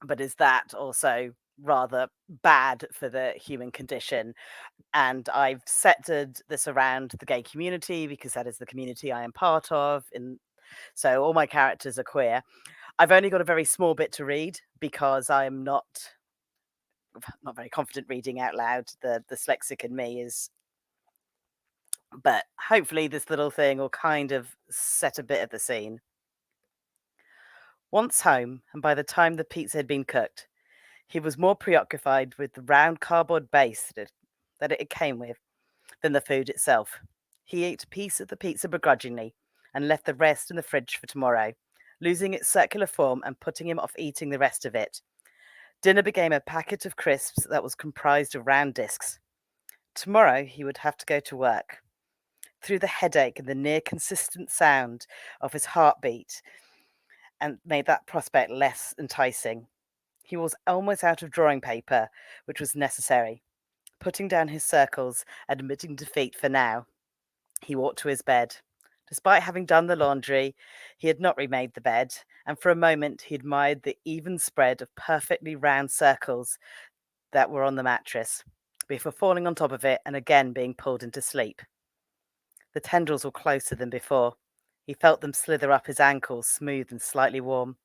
Speaker 7: But is that also rather bad for the human condition? And I've centered this around the gay community because that is the community I am part of. So all my characters are queer. I've only got a very small bit to read because I'm not very confident reading out loud. The dyslexic in me is, but hopefully this little thing will kind of set a bit of the scene. Once home, and by the time the pizza had been cooked, he was more preoccupied with the round cardboard base that it came with than the food itself. He ate a piece of the pizza begrudgingly and left the rest in the fridge for tomorrow, losing its circular form and putting him off eating the rest of it. Dinner became a packet of crisps that was comprised of round discs. Tomorrow he would have to go to work. Through the headache and the near consistent sound of his heartbeat, and made that prospect less enticing. He was almost out of drawing paper, which was necessary. Putting down his circles, admitting defeat for now, he walked to his bed. Despite having done the laundry, he had not remade the bed, and for a moment he admired the even spread of perfectly round circles that were on the mattress, before falling on top of it and again being pulled into sleep. The tendrils were closer than before. He felt them slither up his ankles, smooth and slightly warm.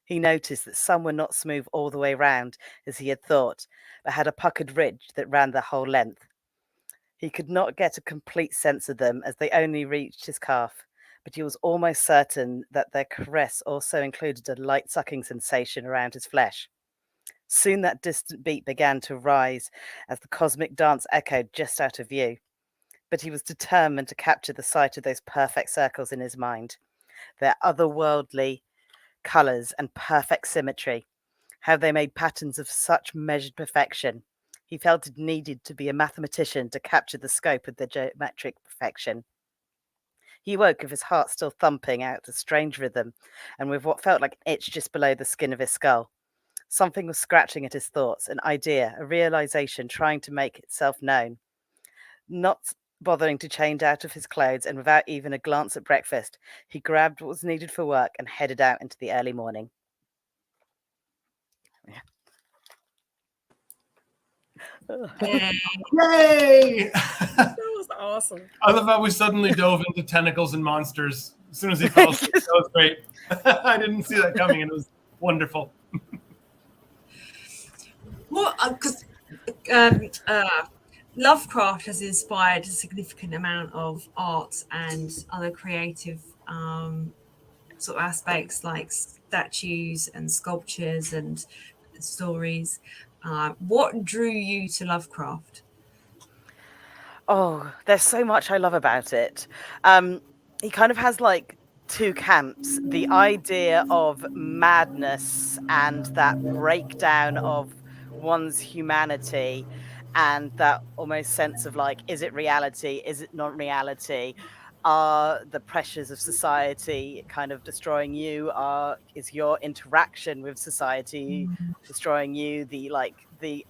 Speaker 7: He noticed that some were not smooth all the way round, as he had thought, but had a puckered ridge that ran the whole length. He could not get a complete sense of them, as they only reached his calf, but he was almost certain that their caress also included a light sucking sensation around his flesh. Soon that distant beat began to rise as the cosmic dance echoed just out of view. But he was determined to capture the sight of those perfect circles in his mind, their otherworldly colours and perfect symmetry, how they made patterns of such measured perfection. He felt it needed to be a mathematician to capture the scope of the geometric perfection. He woke with his heart still thumping out a strange rhythm, and with what felt like an itch just below the skin of his skull. Something was scratching at his thoughts, an idea, a realization trying to make itself known. Not bothering to change out of his clothes, and without even a glance at breakfast, he grabbed what was needed for work and headed out into the early morning.
Speaker 2: Yay!
Speaker 9: That was awesome.
Speaker 2: I love how we suddenly dove into tentacles and monsters as soon as he fell asleep. That was great. I didn't see that coming, and it was wonderful.
Speaker 1: Well, because Lovecraft has inspired a significant amount of art and other creative sort of aspects like statues and sculptures and stories. What drew you to Lovecraft?
Speaker 7: Oh, there's so much I love about it. He kind of has like two camps, the idea of madness and that breakdown of one's humanity, and that almost sense of like, is it reality? Is it not reality? Are the pressures of society kind of destroying you? Is your interaction with society destroying you? The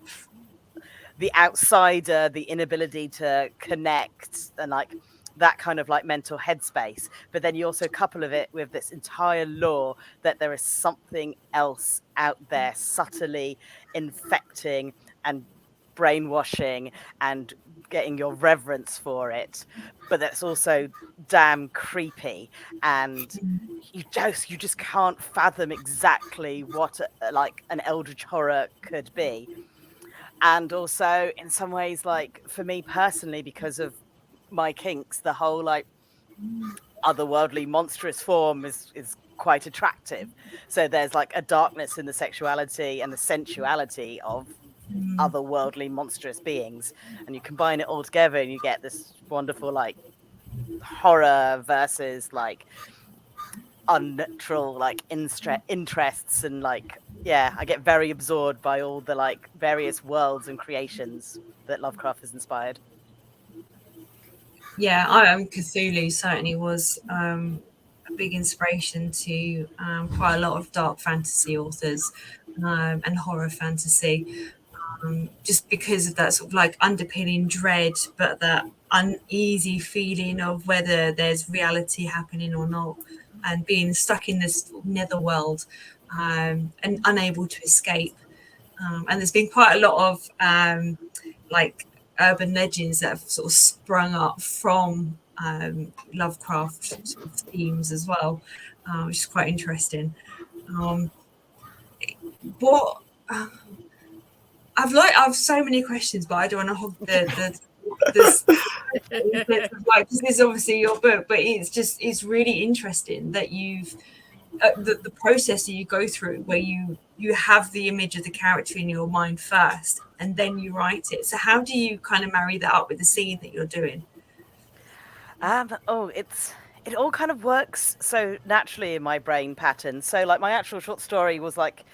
Speaker 7: outsider, the inability to connect, and like that kind of like mental headspace. But then you also couple of it with this entire lore that there is something else out there subtly infecting and brainwashing and getting your reverence for it, but that's also damn creepy, and you just can't fathom exactly what like an eldritch horror could be. And also in some ways, like for me personally, because of my kinks, the whole like otherworldly monstrous form is quite attractive. So there's like a darkness in the sexuality and the sensuality of otherworldly monstrous beings, and you combine it all together and you get this wonderful like horror versus like unnatural like interests, and like yeah, I get very absorbed by all the like various worlds and creations that Lovecraft has inspired.
Speaker 1: Yeah, I am. Cthulhu certainly was a big inspiration to quite a lot of dark fantasy authors and horror fantasy, just because of that sort of like underpinning dread, but that uneasy feeling of whether there's reality happening or not, and being stuck in this netherworld and unable to escape. And there's been quite a lot of like urban legends that have sort of sprung up from Lovecraft sort of themes as well, which is quite interesting. What I've so many questions, but I don't want to hog like, this is obviously your book, but it's really interesting that you've the process that you go through, where you have the image of the character in your mind first and then you write it. So how do you kind of marry that up with the scene that you're doing?
Speaker 7: It all kind of works so naturally in my brain pattern. So like my actual short story was like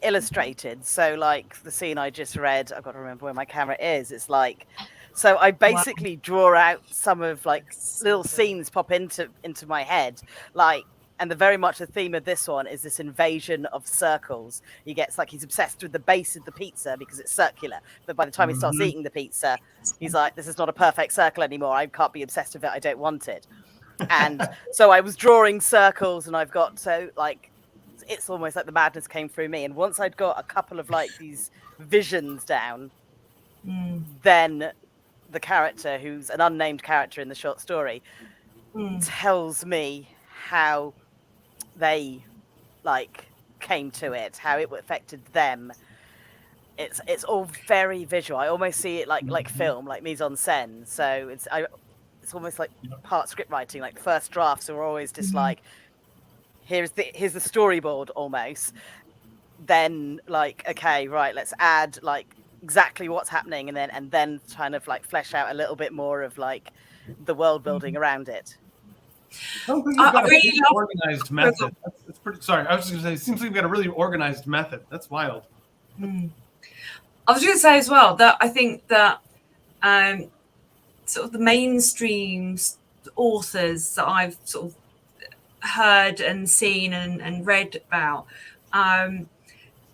Speaker 7: illustrated. So like the scene I just read, I've got to remember where my camera is. It's like, so I basically draw out some of like little scenes pop into my head, like. And the very much the theme of this one is this invasion of circles. He gets like, he's obsessed with the base of the pizza because it's circular. But by the time he starts eating the pizza, he's like, this is not a perfect circle anymore. I can't be obsessed with it. I don't want it. And so I was drawing circles, and I've got, so like, it's almost like the madness came through me. And once I'd got a couple of like these visions down, then the character, who's an unnamed character in the short story, tells me how they like came to it, how it affected them. It's all very visual. I almost see it like film, like mise en scène. So it's almost like part script writing. Like first drafts are always just like, here's the storyboard almost. Then like, okay, right, let's add like exactly what's happening, and then kind of like flesh out a little bit more of like the world building around it.
Speaker 2: I really love organized method. That's pretty. Sorry, I was just going to say. It seems like you've got a really organized method. That's wild.
Speaker 1: I was going to say as well that I think that sort of the mainstream authors that I've sort of heard and seen and read about,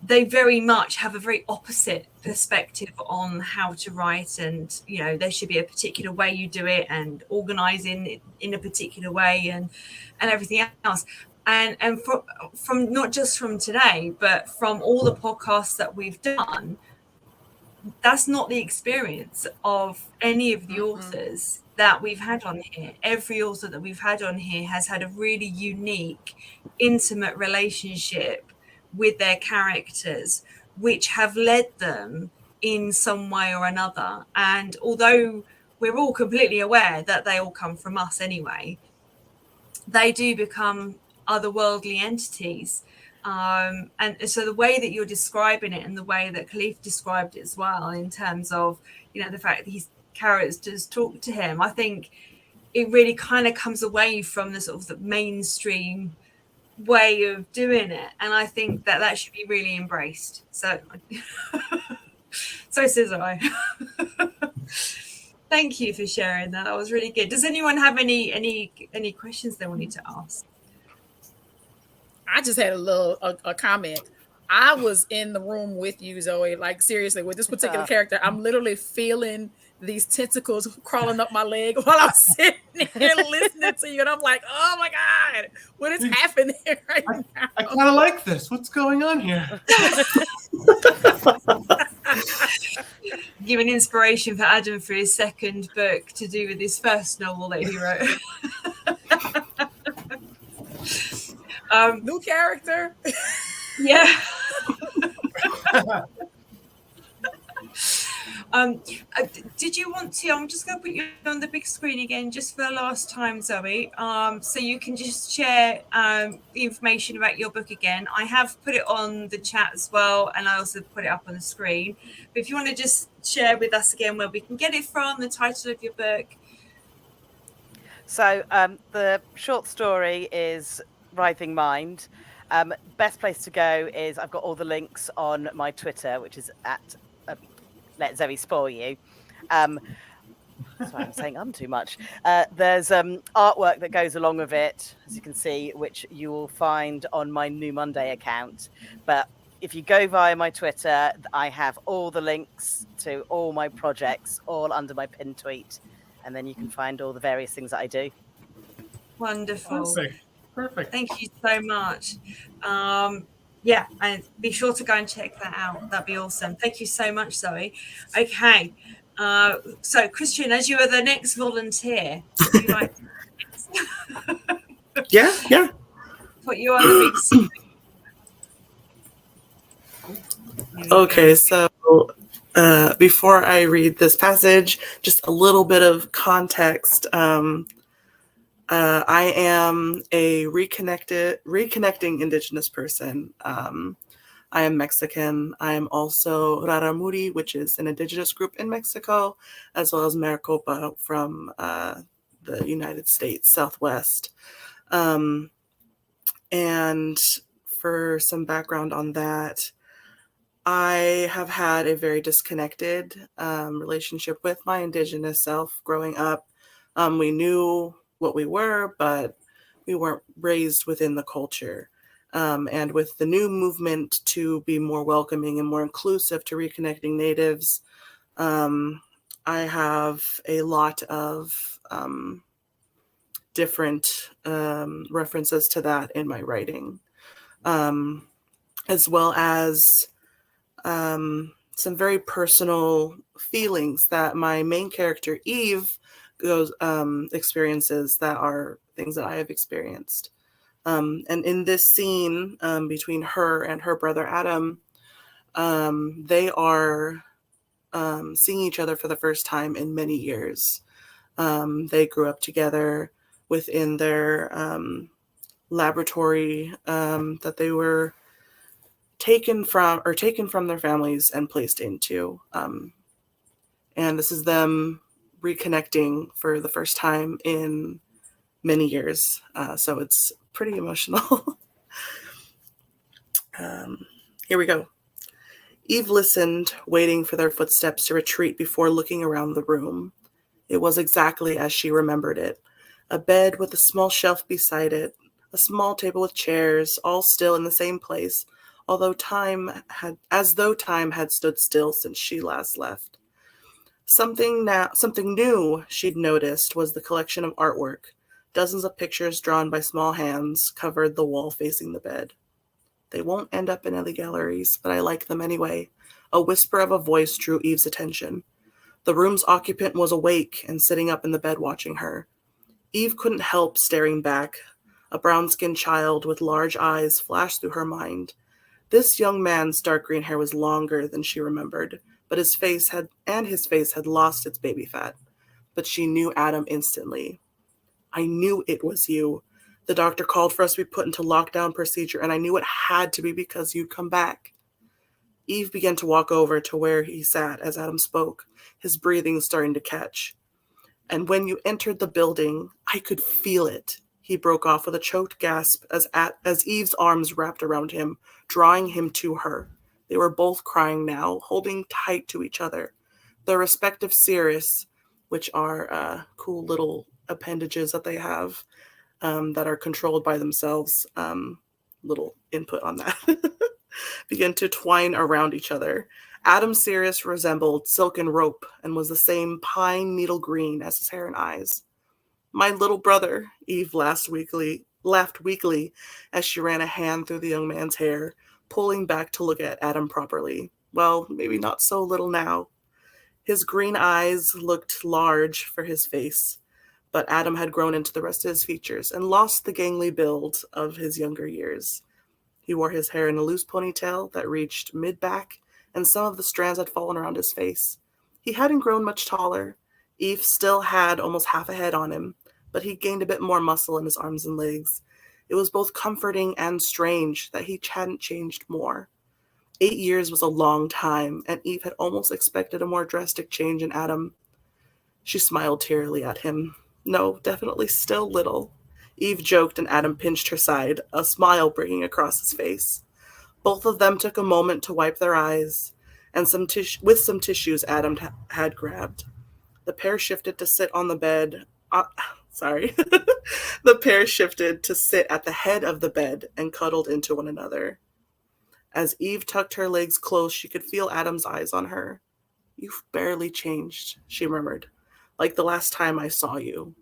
Speaker 1: they very much have a very opposite perspective on how to write, and there should be a particular way you do it, and organizing it in a particular way, and everything else. And from not just from today, but from all the podcasts that we've done, that's not the experience of any of the authors that we've had on here. Every author that we've had on here has had a really unique, intimate relationship with their characters, which have led them in some way or another. And although we're all completely aware that they all come from us anyway, they do become otherworldly entities. And so the way that you're describing it, and the way that Khalif described it as well, in terms of the fact that characters talk to him, I think it really kind of comes away from the sort of the mainstream way of doing it, and I think that should be really embraced. So says I. Thank you for sharing that. That was really good. Does anyone have any questions they wanted to ask?
Speaker 9: I just had a comment. I was in the room with you, Zoe. Like, seriously, with this particular character, I'm literally feeling these tentacles crawling up my leg while I'm sitting here listening to you, and I'm like, oh my God, what is happening right now?
Speaker 2: I kind of like this. What's going on here?
Speaker 1: Giving inspiration for Adam for his second book to do with his first novel that he wrote.
Speaker 9: New character.
Speaker 1: Yeah. Did you want to? I'm just going to put you on the big screen again, just for the last time, Zoe. So you can just share the information about your book again. I have put it on the chat as well, and I also put it up on the screen. But if you want to just share with us again where we can get it from, the title of your book.
Speaker 7: So the short story is Writhing Mind. Best place to go is I've got all the links on my Twitter, which is at Let Zoe Spoil You. Sorry, I'm saying too much. There's artwork that goes along with it, as you can see, which you will find on my New Monday account. But if you go via my Twitter, I have all the links to all my projects, all under my pinned tweet. And then you can find all the various things that I do.
Speaker 1: Wonderful.
Speaker 2: Perfect.
Speaker 1: Thank you so much. Yeah, and be sure to go and check that out. That'd be awesome. Thank you so much, Zoe. Okay. So, Christian, as you are the next volunteer, would you like to...
Speaker 5: Yeah.
Speaker 1: Put you on the big screen.
Speaker 5: Okay, so before I read this passage, just a little bit of context. I am a reconnecting Indigenous person. I am Mexican. I am also Raramuri, which is an Indigenous group in Mexico, as well as Maricopa from the United States Southwest. And for some background on that, I have had a very disconnected relationship with my Indigenous self growing up. We knew what we were, but we weren't raised within the culture. And with the new movement to be more welcoming and more inclusive to reconnecting Natives, I have a lot of different references to that in my writing, as well as some very personal feelings that my main character, Eve, experiences that are things that I have experienced. And in this scene between her and her brother Adam, they are seeing each other for the first time in many years. They grew up together within their laboratory that they were taken from their families and placed into. And this is them reconnecting for the first time in many years. So it's pretty emotional. Here we go. Eve listened, waiting for their footsteps to retreat before looking around the room. It was exactly as she remembered it. A bed with a small shelf beside it, a small table with chairs, all still in the same place, as though time had stood still since she last left. Something new she'd noticed was the collection of artwork. Dozens of pictures drawn by small hands covered the wall facing the bed. They won't end up in any galleries, but I like them anyway. A whisper of a voice drew Eve's attention. The room's occupant was awake and sitting up in the bed watching her. Eve couldn't help staring back. A brown-skinned child with large eyes flashed through her mind. This young man's dark green hair was longer than she remembered, but his face had lost its baby fat. But she knew Adam instantly. I knew it was you. The doctor called for us to be put into lockdown procedure, and I knew it had to be because you'd come back. Eve began to walk over to where he sat as Adam spoke, his breathing starting to catch. And when you entered the building, I could feel it. He broke off with a choked gasp as Eve's arms wrapped around him, drawing him to her. They were both crying now, holding tight to each other. Their respective cirrus, which are cool little appendages that they have that are controlled by themselves, little input on that, began to twine around each other. Adam's cirrus resembled silken rope and was the same pine needle green as his hair and eyes. My little brother, Eve laughed weakly as she ran a hand through the young man's hair, pulling back to look at Adam properly. Well, maybe not so little now. His green eyes looked large for his face, but Adam had grown into the rest of his features and lost the gangly build of his younger years. He wore his hair in a loose ponytail that reached mid-back, and some of the strands had fallen around his face. He hadn't grown much taller. Eve still had almost half a head on him, but he gained a bit more muscle in his arms and legs. It was both comforting and strange that he hadn't changed more. 8 years was a long time, and Eve had almost expected a more drastic change in Adam. She smiled tearily at him. No, definitely still little. Eve joked, and Adam pinched her side, a smile breaking across his face. Both of them took a moment to wipe their eyes, and with some tissues Adam had grabbed. The pair shifted to sit on the bed. The pair shifted to sit at the head of the bed and cuddled into one another. As Eve tucked her legs close, she could feel Adam's eyes on her. "You've barely changed," she murmured, "like the last time I saw you."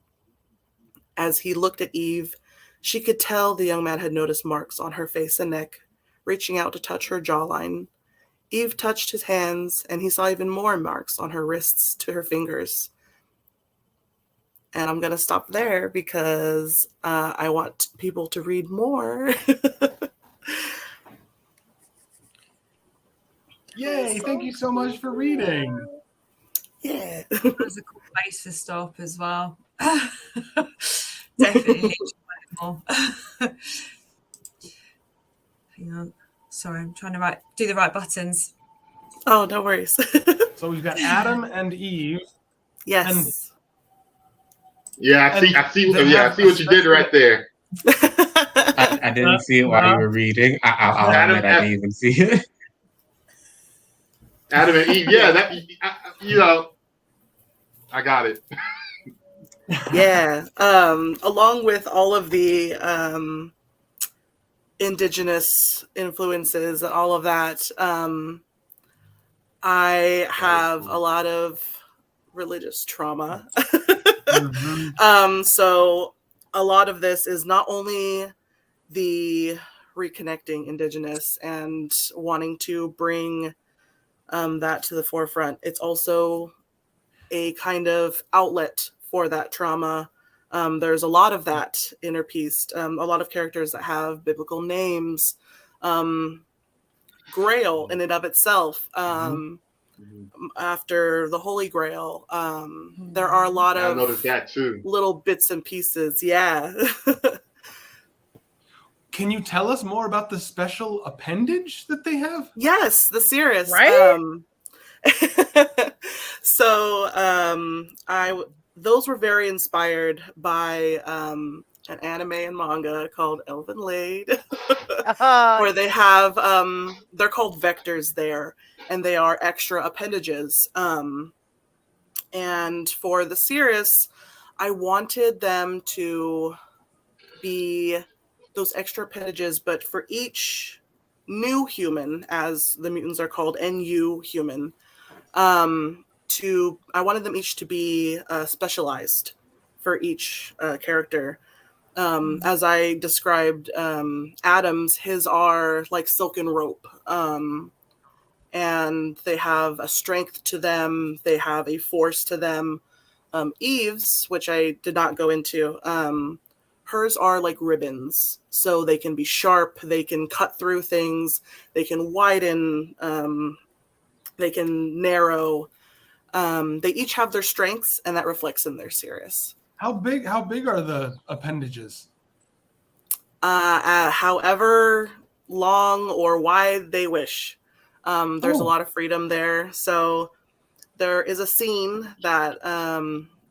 Speaker 5: As he looked at Eve, she could tell the young man had noticed marks on her face and neck, reaching out to touch her jawline. Eve touched his hands, and he saw even more marks on her wrists to her fingers. And I'm going to stop there because I want people to read more.
Speaker 2: Yay, thank you so much for reading.
Speaker 5: Yeah.
Speaker 1: That's a cool place to stop as well. Definitely needs more. Hang on. Sorry, I'm trying to do the right buttons.
Speaker 5: Oh, no worries.
Speaker 2: So we've got Adam and Eve.
Speaker 5: Yes.
Speaker 8: I see what you did right there.
Speaker 6: I didn't see it while you were reading. I'll admit I didn't even see it.
Speaker 8: Adam and Eve, I got it.
Speaker 5: Yeah. Along with all of the indigenous influences and all of that, I have a lot of religious trauma. So a lot of this is not only the reconnecting indigenous and wanting to bring that to the forefront. It's also a kind of outlet for that trauma. There's a lot of that interpieced. A lot of characters that have biblical names. Grail in and of itself. After the Holy Grail, there are a lot of
Speaker 8: that too.
Speaker 5: Little bits and pieces. Yeah.
Speaker 2: Can you tell us more about the special appendage that they have?
Speaker 5: Yes, the cirrus.
Speaker 9: Right?
Speaker 5: Those were very inspired by an anime and manga called Elven Lied, where they have they're called vectors there, and they are extra appendages. And for the cirrus, I wanted them to be those extra appendages, but for each new human, as the mutants are called, NU human, I wanted them each to be specialized for each character. As I described, Adam's, his are like silken rope, and they have a strength to them, they have a force to them. Eve's, which I did not go into, hers are like ribbons, so they can be sharp, they can cut through things, they can widen, they can narrow. They each have their strengths, and that reflects in their cirrus.
Speaker 2: How big are the appendages?
Speaker 5: However long or wide they wish. There's a lot of freedom there. So there is a scene that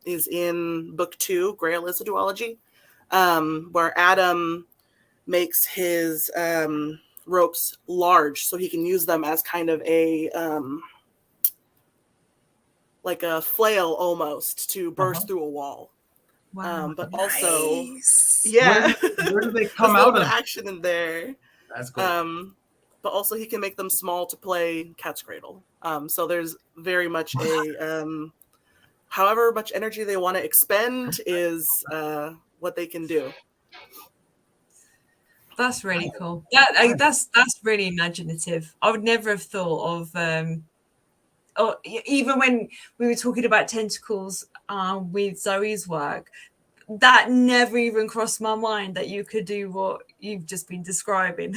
Speaker 5: is in book 2, Grail is a duology, where Adam makes his ropes large so he can use them as kind of a like a flail almost to burst through a wall.
Speaker 1: Wow.
Speaker 5: But also,
Speaker 2: where do they come out of?
Speaker 5: Action in there.
Speaker 2: That's cool.
Speaker 5: But also he can make them small to play cat's cradle. So there's very much a however much energy they want to expend is what they can do.
Speaker 1: That's really cool. That's really imaginative. I would never have thought of or even when we were talking about tentacles with Zoe's work, that never even crossed my mind that you could do what you've just been describing.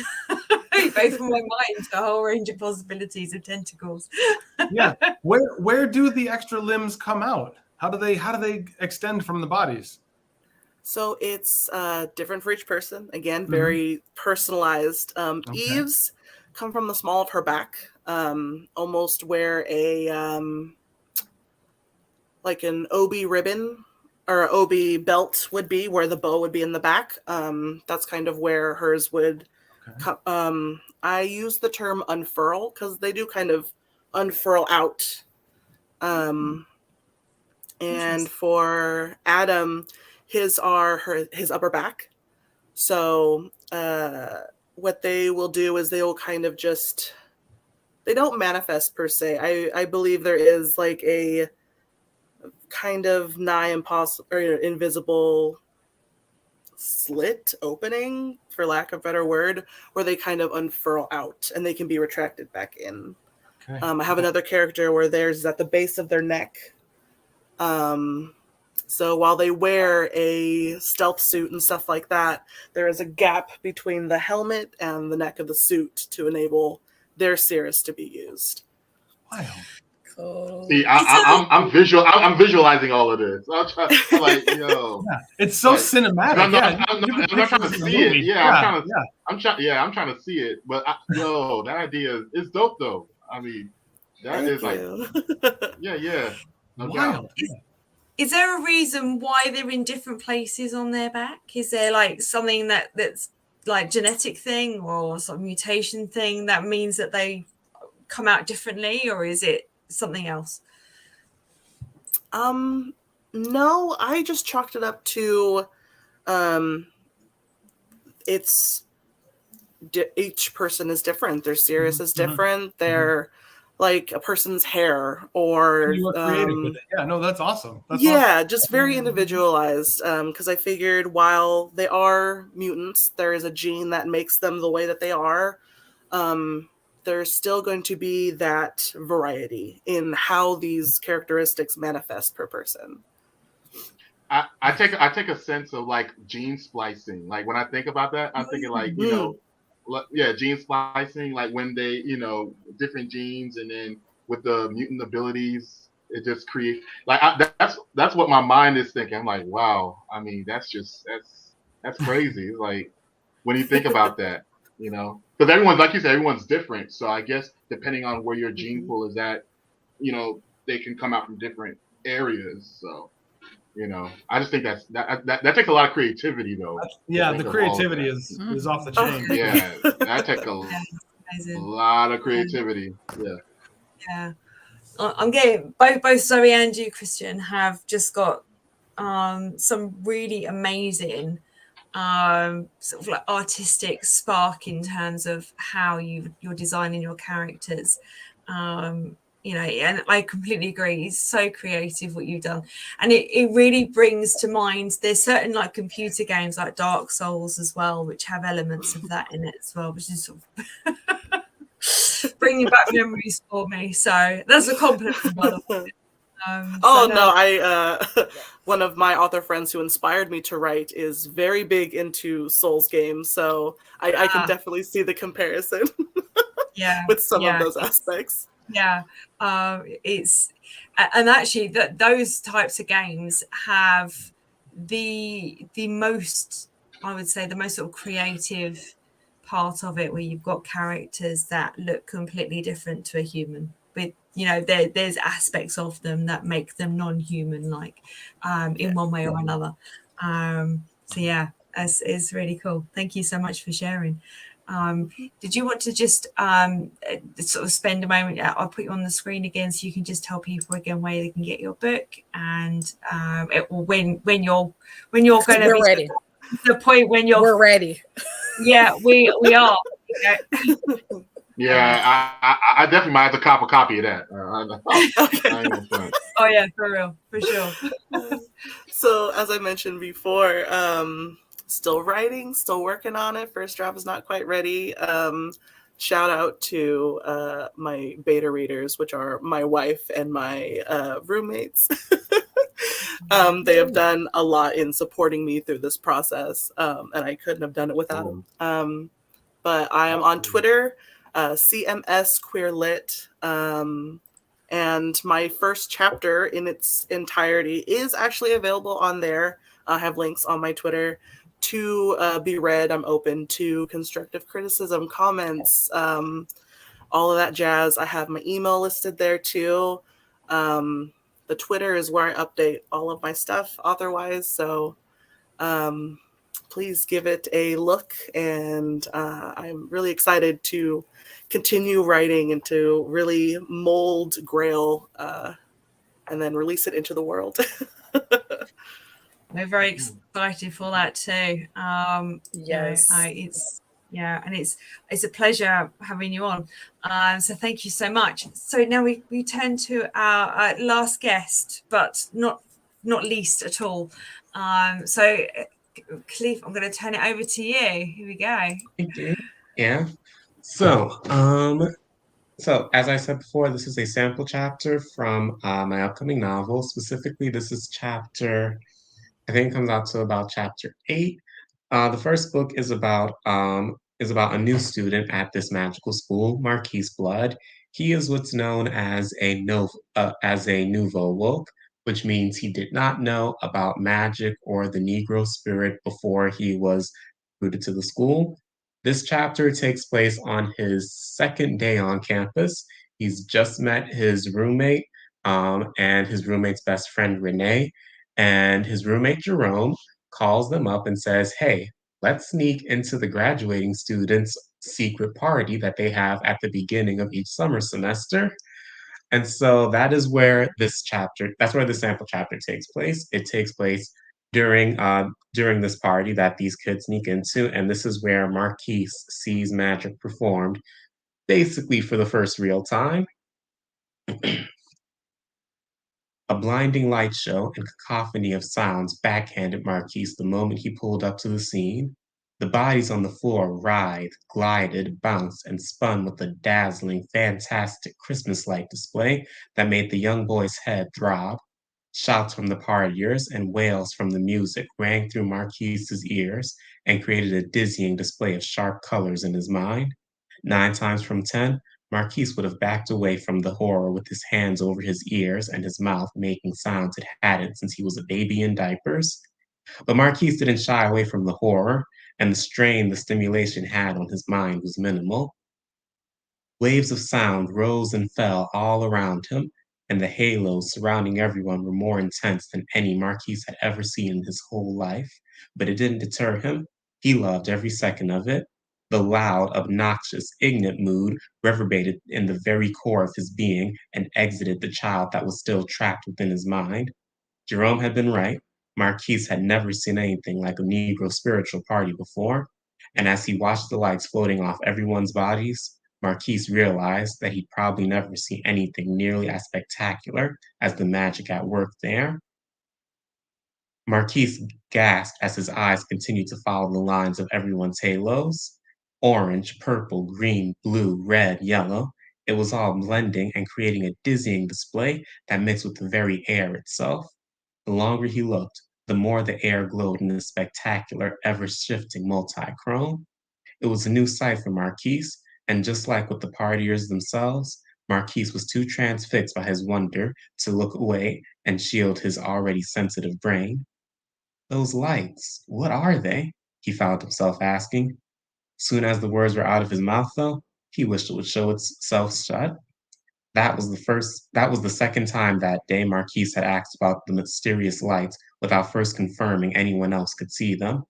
Speaker 1: It opened my mind to a whole range of possibilities of tentacles.
Speaker 2: Yeah. Where do the extra limbs come out? How do they extend from the bodies?
Speaker 5: So it's different for each person. Again, very personalized. Eve's come from the small of her back, almost where a like an OB ribbon or OB belt would be, where the bow would be in the back. That's kind of where hers would come. I use the term unfurl because they do kind of unfurl out. And for Adam, his are his upper back. So what they will do is they will kind of just, they don't manifest per se. I believe there is like a kind of nigh impossible or invisible slit opening, for lack of a better word, where they kind of unfurl out and they can be retracted back in. Okay. I have another character where theirs is at the base of their neck. So while they wear a stealth suit and stuff like that, there is a gap between the helmet and the neck of the suit to enable their cirrus to be used.
Speaker 2: Wow.
Speaker 9: Cool.
Speaker 8: See, I'm visualizing all of this. I'm like, yo,
Speaker 2: it's so like, cinematic.
Speaker 8: I'm not trying to see it. Yeah, I'm trying to see it. But yo, that idea is dope, though. I mean, that is like, no doubt.
Speaker 1: Is there a reason why they're in different places on their back? Is there like something that's like genetic thing or some mutation thing that means that they come out differently, or is it something else?
Speaker 5: No, I just chalked it up to each person is different. Their cirrus is different. Their like a person's hair or
Speaker 2: you were creative with it. Yeah, no, that's awesome. That's
Speaker 5: just very individualized. Because I figured while they are mutants, there is a gene that makes them the way that they are. There's still going to be that variety in how these characteristics manifest per person.
Speaker 8: I take a sense of like gene splicing. Like when I think about that, I'm thinking like, you know, gene splicing, like when they, you know, different genes, and then with the mutant abilities, it just creates like that's what my mind is thinking. I'm like, wow. I mean, that's crazy. Like when you think about that, you know, because everyone's, like you said, everyone's different. So I guess depending on where your gene pool is at, you know, they can come out from different areas. So, you know, I just think that takes a lot of creativity, though.
Speaker 2: The creativity is off the chain.
Speaker 8: Yeah, that takes a lot of creativity.
Speaker 1: Yeah. I'm getting both Zoe and you, Christian, have just got some really amazing sort of like artistic spark in terms of how you're designing your characters. You know, and I completely agree. It's so creative what you've done. And it really brings to mind, there's certain like computer games like Dark Souls as well, which have elements of that in it as well, which is sort of bringing back memories for me. So that's a compliment, by the way.
Speaker 5: One of my author friends who inspired me to write is very big into Souls games. So I can definitely see the comparison with some of those aspects.
Speaker 1: Yeah, it's, and actually that those types of games have the most, I would say, the most sort of creative part of it where you've got characters that look completely different to a human. With there's aspects of them that make them non-human, like in one way or another. So yeah, it's really cool. Thank you so much for sharing. Did you want to just sort of spend a moment? I'll put you on the screen again so you can just tell people again where they can get your book, and when you're going to be
Speaker 9: ready.
Speaker 1: The point when
Speaker 9: we're ready.
Speaker 1: Yeah, we are.
Speaker 8: Yeah, I definitely might have to cop a copy of that.
Speaker 1: Oh yeah, for real, for sure.
Speaker 5: So as I mentioned before, still writing, still working on it. First draft is not quite ready. Shout out to my beta readers, which are my wife and my roommates. They have done a lot in supporting me through this process, and I couldn't have done it without them. But I am on Twitter, CMS Queer Lit, and my first chapter in its entirety is actually available on there. I have links on my Twitter to be read. I'm open to constructive criticism, comments, all of that jazz. I have my email listed there too. The Twitter is where I update all of my stuff author-wise. So please give it a look. And I'm really excited to continue writing and to really mold Grail and then release it into the world.
Speaker 1: We're very excited for that too.
Speaker 9: Yes.
Speaker 1: It's a pleasure having you on. So thank you so much. So now we turn to our last guest, but not least at all. So Cliff, I'm going to turn it over to you. Here we go.
Speaker 6: Thank you. Yeah. So, so as I said before, this is a sample chapter from my upcoming novel. Specifically, this is chapter, I think it comes out to about chapter 8. The first book is about a new student at this magical school, Marquise Blood. He is what's known as a nouveau woke, which means he did not know about magic or the Negro spirit before he was recruited to the school. This chapter takes place on his second day on campus. He's just met his roommate and his roommate's best friend, Renee, and his roommate, Jerome, calls them up and says, hey, let's sneak into the graduating students' secret party that they have at the beginning of each summer semester. And so that is where that's where the sample chapter takes place. It takes place during this party that these kids sneak into, and this is where Marquise sees magic performed, basically for the first real time. A blinding light show and cacophony of sounds backhanded Marquise the moment he pulled up to the scene. The bodies on the floor writhed, glided, bounced, and spun with a dazzling, fantastic Christmas-like display that made the young boy's head throb. Shouts from the partiers and wails from the music rang through Marquise's ears and created a dizzying display of sharp colors in his mind. 9 times from 10, Marquise would have backed away from the horror with his hands over his ears and his mouth making sounds it hadn't since he was a baby in diapers. But Marquise didn't shy away from the horror, and the strain the stimulation had on his mind was minimal. Waves of sound rose and fell all around him, and the halos surrounding everyone were more intense than any Marquise had ever seen in his whole life. But it didn't deter him. He loved every second of it. The loud, obnoxious, ignorant mood reverberated in the very core of his being and exited the child that was still trapped within his mind. Jerome had been right. Marquise had never seen anything like a Negro spiritual party before, and as he watched the lights floating off everyone's bodies, Marquise realized that he'd probably never see anything nearly as spectacular as the magic at work there. Marquise gasped as his eyes continued to follow the lines of everyone's halos. Orange, purple, green, blue, red, yellow. It was all blending and creating a dizzying display that mixed with the very air itself. The longer he looked, the more the air glowed in a spectacular, ever-shifting multi-chrome. It was a new sight for Marquise, and just like with the partiers themselves, Marquise was too transfixed by his wonder to look away and shield his already sensitive brain. Those lights, what are they? He found himself asking. Soon as the words were out of his mouth, though, he wished it would show itself shut. That was the second time that day Marquise had asked about the mysterious lights without first confirming anyone else could see them.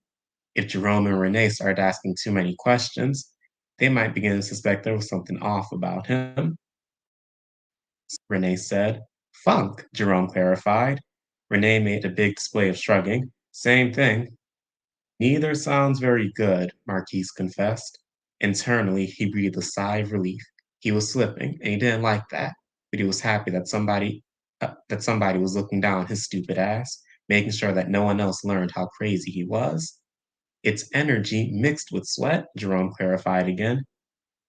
Speaker 6: If Jerome and Renee started asking too many questions, they might begin to suspect there was something off about him. Renee said. Funk, Jerome clarified. Renee made a big display of shrugging. Same thing. Neither sounds very good, Marquise confessed. Internally, he breathed a sigh of relief. He was slipping, and he didn't like that, but he was happy that somebody was looking down his stupid ass, making sure that no one else learned how crazy he was. It's energy mixed with sweat, Jerome clarified again.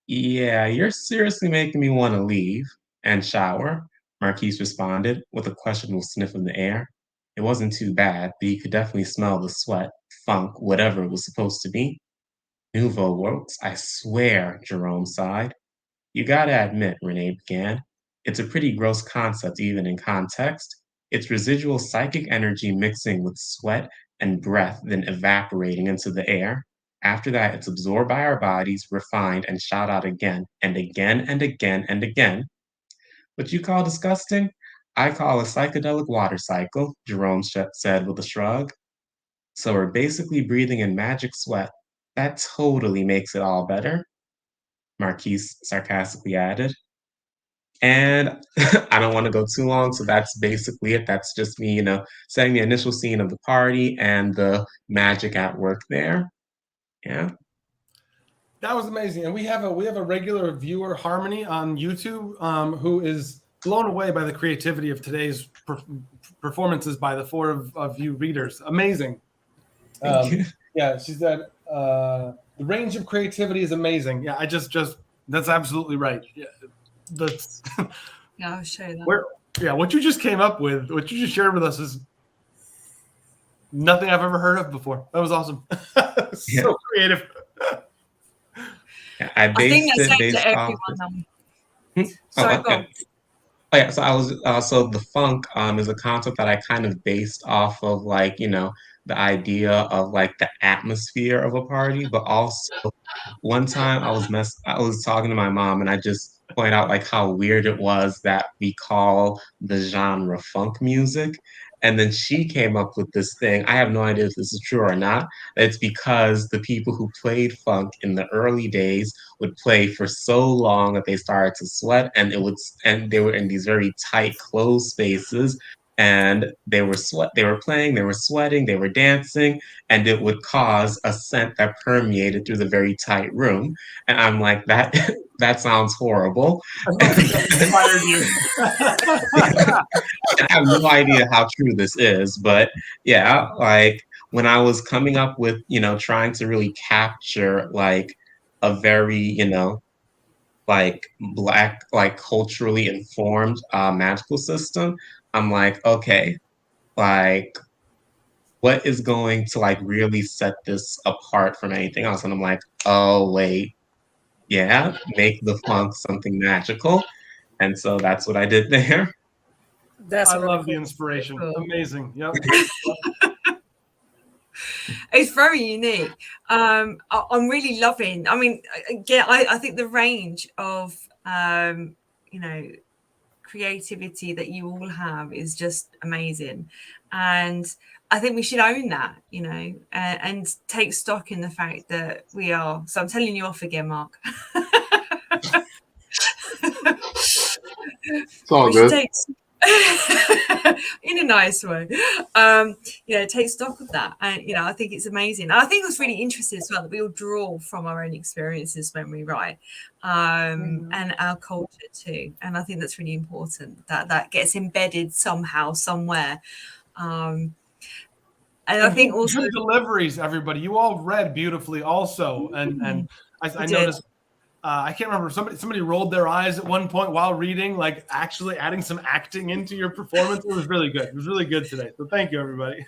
Speaker 6: Yeah, you're seriously making me want to leave and shower, Marquise responded with a questionable sniff of the air. It wasn't too bad, but he could definitely smell the sweat, funk, whatever it was supposed to be. Nouveau works, I swear, Jerome sighed. You gotta admit, Renee began, it's a pretty gross concept even in context. It's residual psychic energy mixing with sweat and breath, then evaporating into the air. After that, it's absorbed by our bodies, refined, and shot out again, and again, and again, and again. What you call disgusting? I call a psychedelic water cycle, Jerome said with a shrug. So we're basically breathing in magic sweat. That totally makes it all better, Marquise sarcastically added. And I don't want to go too long, so that's basically it. That's just me, setting the initial scene of the party and the magic at work there. Yeah.
Speaker 2: That was amazing. And we have a regular viewer, Harmony, on YouTube, who is blown away by the creativity of today's performances by the four of you readers. Amazing. Yeah, she said the range of creativity is amazing. Yeah, that's absolutely right. Yeah,
Speaker 1: yeah, I'll show that.
Speaker 2: What you just came up with, what you just shared with us is nothing I've ever heard of before. That was awesome. So creative.
Speaker 6: Yeah, I think that's it based to everyone. Sorry, go on. Oh yeah, so I was so the funk is a concept that I kind of based off of the idea of the atmosphere of a party, but also one time I was talking to my mom and I just pointed out how weird it was that we call the genre funk music. And then she came up with this thing. I have no idea if this is true or not. It's because the people who played funk in the early days would play for so long that they started to sweat, and they were in these very tight, closed spaces, and they were playing, they were sweating, they were dancing, and it would cause a scent that permeated through the very tight room. And I'm like, that sounds horrible.
Speaker 2: Inspired you.
Speaker 6: I have no idea how true this is, but yeah, when I was coming up with, trying to really capture a very, Black, culturally informed magical system, I'm like, okay, what is going to really set this apart from anything else? And I'm like, oh wait, yeah, make the funk something magical. And so that's what I did there.
Speaker 2: I love the inspiration. Amazing. Yep.
Speaker 1: It's very unique. I'm really loving. I mean, yeah, I think the range of creativity that you all have is just amazing, and I think we should own that, and take stock in the fact that we are. So I'm telling you off again, Mark.
Speaker 8: It's all good.
Speaker 1: In a nice way, take stock of that, and I think it's amazing. I think it's really interesting as well that we all draw from our own experiences when we write, and our culture too. And I think that's really important that gets embedded somehow, somewhere. And I think also
Speaker 2: good deliveries, everybody. You all read beautifully, also, and I noticed. I can't remember. Somebody rolled their eyes at one point while reading, actually adding some acting into your performance. It was really good. It was really good today. So thank you, everybody.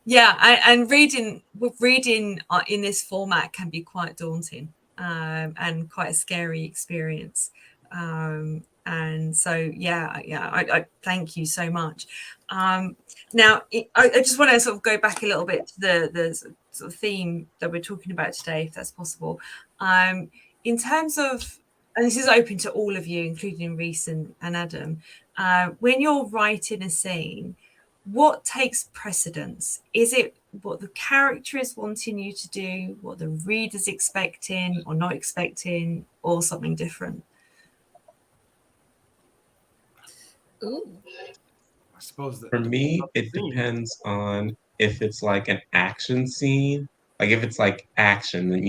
Speaker 1: Yeah, and reading in this format can be quite daunting, and quite a scary experience. And so I thank you so much. Now I just want to sort of go back a little bit to the sort of theme that we're talking about today, if that's possible. In terms of, and this is open to all of you, including Reese and Adam, when you're writing a scene, what takes precedence? Is it what the character is wanting you to do, what the reader's expecting or not expecting, or something different?
Speaker 9: Ooh.
Speaker 2: I suppose that
Speaker 6: For me, it depends on if it's like an action scene. Like if it's like action, then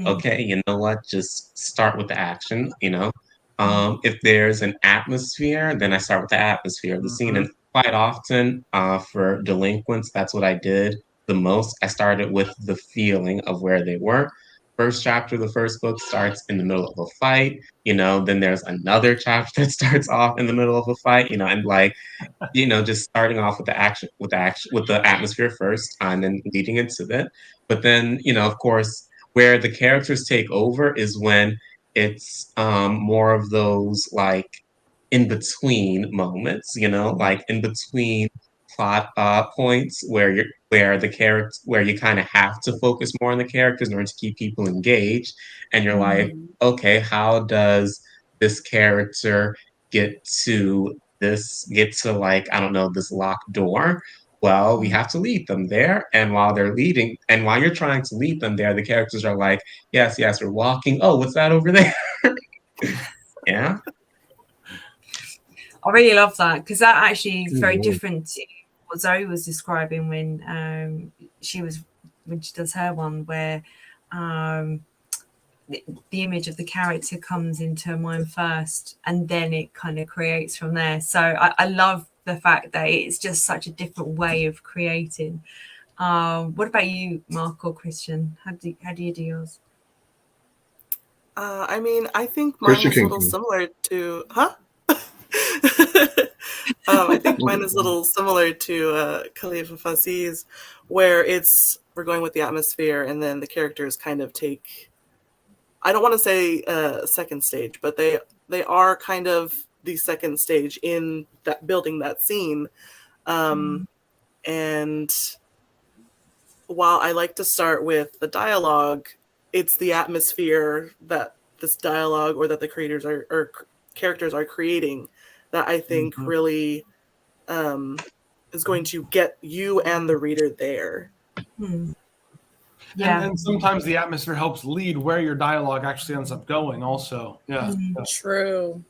Speaker 6: okay, you know what? Just start with the action, If there's an atmosphere, then I start with the atmosphere of the scene. And quite often, for delinquents, that's what I did the most. I started with the feeling of where they were. First chapter of the first book starts in the middle of a fight, then there's another chapter that starts off in the middle of a fight, and just starting off with the atmosphere first, and then leading into that. But then, of course, where the characters take over is when it's more of those like in between moments, like in between plot points where you kind of have to focus more on the characters in order to keep people engaged, and you're like, okay, how does this character get to like, I don't know, this locked door? Well, we have to lead them there. And while you're trying to lead them there, the characters are like, yes, we're walking. Oh, what's that over there? Yeah.
Speaker 1: I really love that, because that actually is very different to what Zoe was describing when she does her one, where the image of the character comes into her mind first, and then it kind of creates from there. So I love the fact that it's just such a different way of creating. What about you, Mark or Christian? How do you do yours?
Speaker 5: I mean, I think mine is a little similar to, I think mine is a little similar to Khalifa Faziz's, where we're going with the atmosphere, and then the characters kind of take, I don't want to say second stage, but they are kind of the second stage in that building that scene. And while I like to start with the dialogue, it's the atmosphere that this dialogue or that the creators or characters are creating that I think really is going to get you and the reader there.
Speaker 1: Yeah.
Speaker 2: And sometimes the atmosphere helps lead where your dialogue actually ends up going also. Yeah.
Speaker 9: True.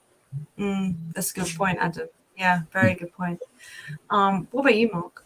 Speaker 1: That's a good point, Adam. Yeah, very good point. What about you, Mark?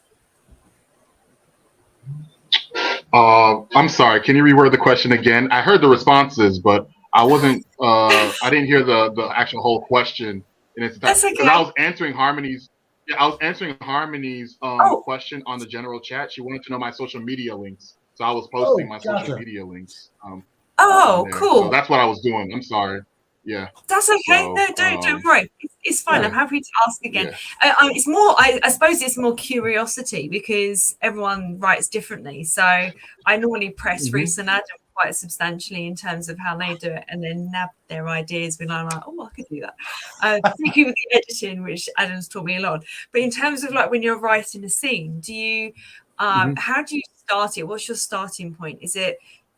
Speaker 8: I'm sorry. Can you reword the question again? I heard the responses, but I wasn't. I didn't hear the actual whole question in its entirety.
Speaker 1: That's okay.
Speaker 8: Because I was answering Harmony's. Yeah, I was answering Harmony's question on the general chat. She wanted to know my social media links, so I was posting my social media links.
Speaker 1: Cool.
Speaker 8: So that's what I was doing. I'm sorry. Yeah.
Speaker 1: That's okay.
Speaker 8: So,
Speaker 1: No, don't worry. It's fine.
Speaker 8: Yeah.
Speaker 1: I'm happy to ask again.
Speaker 8: Yeah.
Speaker 1: It's more, I suppose it's more curiosity, because everyone writes differently. So I normally press Reese and Adam quite substantially in terms of how they do it, and then nab their ideas when I'm like, oh, I could do that. Particularly with the editing, which Adam's taught me a lot. But in terms of like when you're writing a scene, do you, how do you start it? What's your starting point? Is it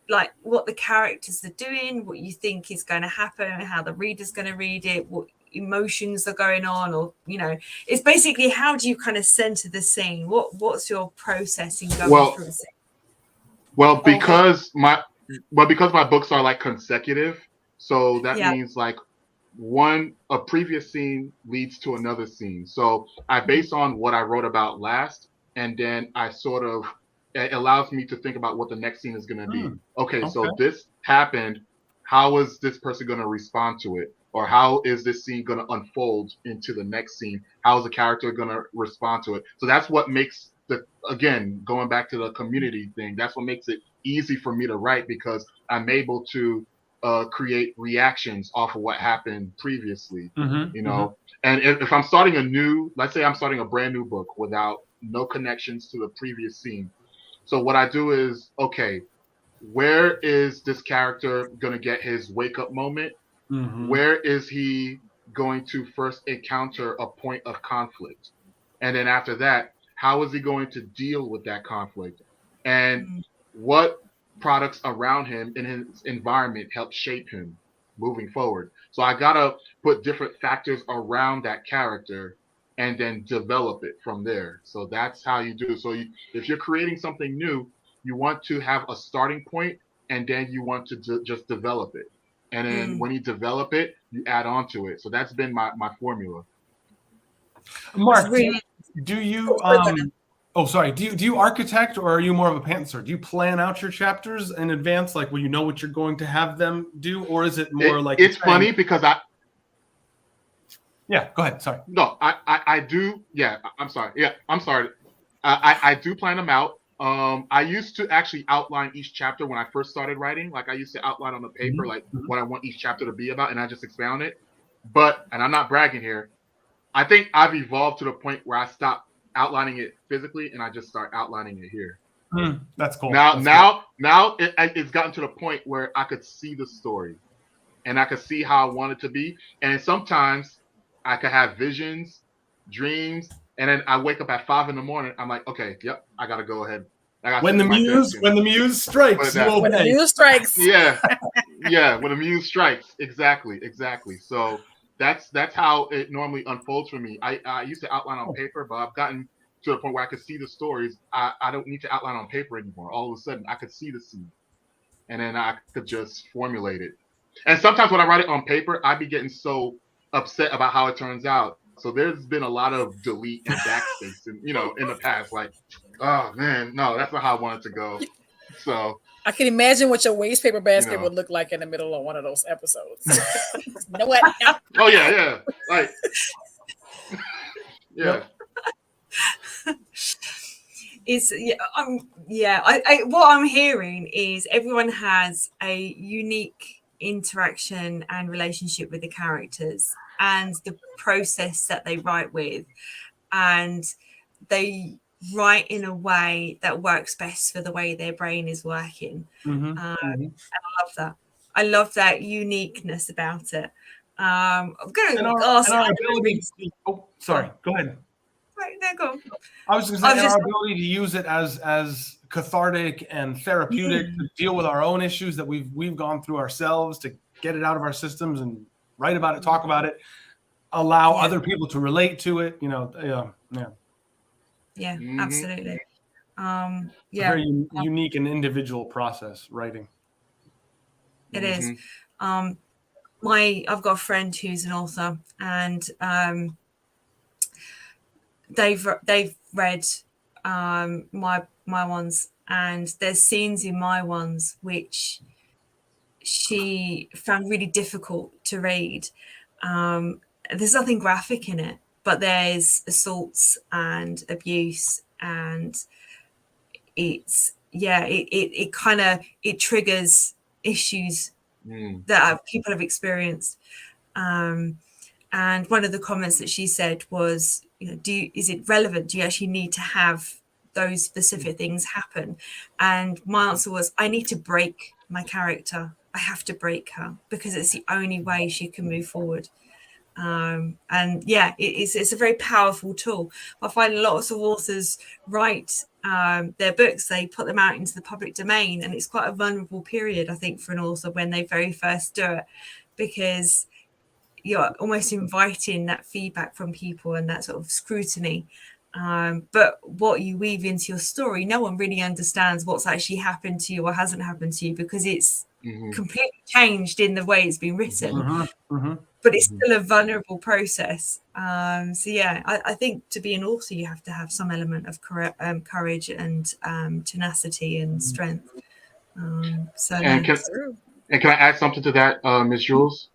Speaker 1: like what the characters are doing, what you think is going to happen, how the reader's going to read it, what emotions are going on, or it's basically how do you kind of center the scene? What's your process in going through a scene?
Speaker 8: Because my books are like consecutive, so that means like a previous scene leads to another scene. So I base on what I wrote about last, and then I sort of, it allows me to think about what the next scene is going to be. Okay, so this happened. How is this person going to respond to it? Or how is this scene going to unfold into the next scene? How is the character going to respond to it? So that's what makes again, going back to the community thing, that's what makes it easy for me to write, because I'm able to create reactions off of what happened previously, And if I'm starting let's say I'm starting a brand new book without no connections to the previous scene. So what I do is, okay, where is this character going to get his wake up moment? Where is he going to first encounter a point of conflict? And then after that, how is he going to deal with that conflict? And what products around him in his environment help shape him moving forward? So I gotta put different factors around that character and then develop it from there. So that's how you do. So if you're creating something new, you want to have a starting point, and then you want to just develop it. And then when you develop it, you add on to it. So that's been my formula.
Speaker 2: Mark, do you do you architect, or are you more of a pantser? Do you plan out your chapters in advance, like when you know what you're going to have them do, or is it more like
Speaker 8: it's funny because
Speaker 2: yeah, go ahead. Sorry.
Speaker 8: No, I do. Yeah, I'm sorry. Yeah, I'm sorry. I do plan them out. I used to actually outline each chapter when I first started writing. Like I used to outline on the paper, like what I want each chapter to be about, and I just expound it. But, and I'm not bragging here, I think I've evolved to the point where I stop outlining it physically and I just start outlining it here.
Speaker 2: That's cool.
Speaker 8: Now it's gotten to the point where I could see the story and I could see how I want it to be. And sometimes I could have visions, dreams, and then I wake up at 5 a.m. I'm like, okay, yep, I gotta go ahead.
Speaker 2: When the muse strikes, you obey.
Speaker 9: When the muse strikes.
Speaker 8: Yeah. When the muse strikes. Exactly. So that's how it normally unfolds for me. I used to outline on paper, but I've gotten to the point where I could see the stories. I don't need to outline on paper anymore. All of a sudden I could see the scene and then I could just formulate it. And sometimes when I write it on paper, I be getting so upset about how it turns out. So there's been a lot of delete and backspace in the past, like, oh man, no, that's not how I want it to go. So
Speaker 9: I can imagine what your waste paper basket would look like in the middle of one of those episodes. You know what? No.
Speaker 8: Oh yeah. Like yeah.
Speaker 1: It's what I'm hearing is everyone has a unique interaction and relationship with the characters and the process that they write with, and they write in a way that works best for the way their brain is working. And I love that uniqueness about it. I'm going to ask
Speaker 2: sorry, go ahead.
Speaker 1: Right, there, go on.
Speaker 2: I was going to say our ability to use it as cathartic and therapeutic to deal with our own issues that we've gone through ourselves, to get it out of our systems and write about it, talk about it, allow other people to relate to it.
Speaker 1: Absolutely.
Speaker 2: Very unique and individual process writing.
Speaker 1: It is. I've got a friend who's an author, and they've read my ones, and there's scenes in my ones which she found really difficult to read. There's nothing graphic in it, but there's assaults and abuse, and it triggers issues that people have experienced. And one of the comments that she said was, is it relevant? Do you actually need to have those specific things happen? And my answer was, I need to break my character. I have to break her because it's the only way she can move forward. It's a very powerful tool. I find lots of authors write their books, they put them out into the public domain, and it's quite a vulnerable period, I think, for an author when they very first do it, because you're almost inviting that feedback from people and that sort of scrutiny. But what you weave into your story, no one really understands what's actually happened to you or hasn't happened to you, because it's completely changed in the way it's been written. But it's still a vulnerable process. I think to be an author, you have to have some element of courage and tenacity and strength.
Speaker 8: Can I add something to that, Ms. Jules?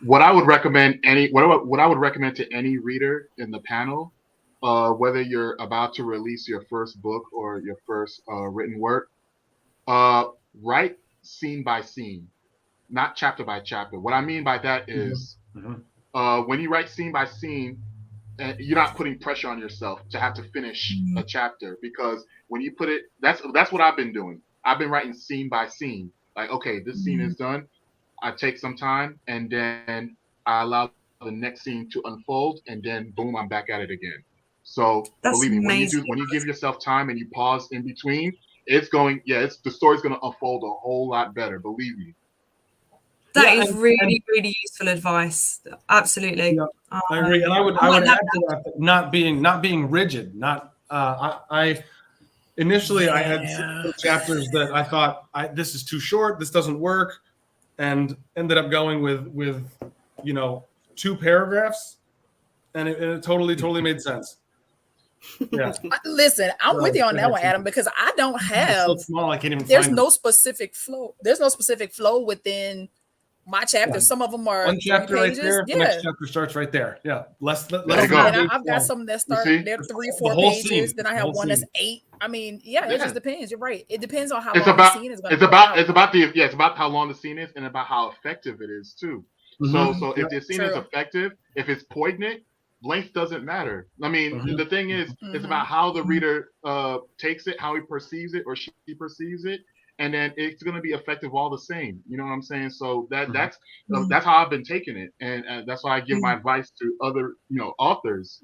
Speaker 8: What I would recommend to any reader in the panel, whether you're about to release your first book or your first written work, write scene by scene, not chapter by chapter. What I mean by that is when you write scene by scene, you're not putting pressure on yourself to have to finish a chapter, because when you put it, that's what I've been doing. I've been writing scene by scene. Like, okay, this scene is done. I take some time and then I allow the next scene to unfold, and then boom, I'm back at it again. So believe me, when you give yourself time and you pause in between, the story's going to unfold a whole lot better. Believe me.
Speaker 1: That is really useful advice. Absolutely.
Speaker 2: Yeah, I agree. And I would add to that, not being rigid. I initially I had chapters that I thought this is too short, this doesn't work, and ended up going with 2 paragraphs, and it totally made sense. Yeah.
Speaker 9: Listen, I'm with you on that one, Adam, because I don't have.
Speaker 2: It's so small, I can't even.
Speaker 9: There's no specific flow. There's no specific flow within my chapters. Yeah. Some of them are
Speaker 2: 1 chapter right there. Yeah. The next chapter starts right there. Yeah.
Speaker 9: I've got some that start there 3-4 pages. Then I have one that's 8. I mean, it just depends. You're right. It depends on how long the scene is going to be.
Speaker 8: It's about how long the scene is and about how effective it is too. Mm-hmm. So if the scene is effective, if it's poignant, length doesn't matter. I mean, the thing is, it's about how the reader takes it, how he perceives it or she perceives it, and then it's going to be effective all the same. You know what I'm saying? So that's how I've been taking it, and that's why I give my advice to other authors.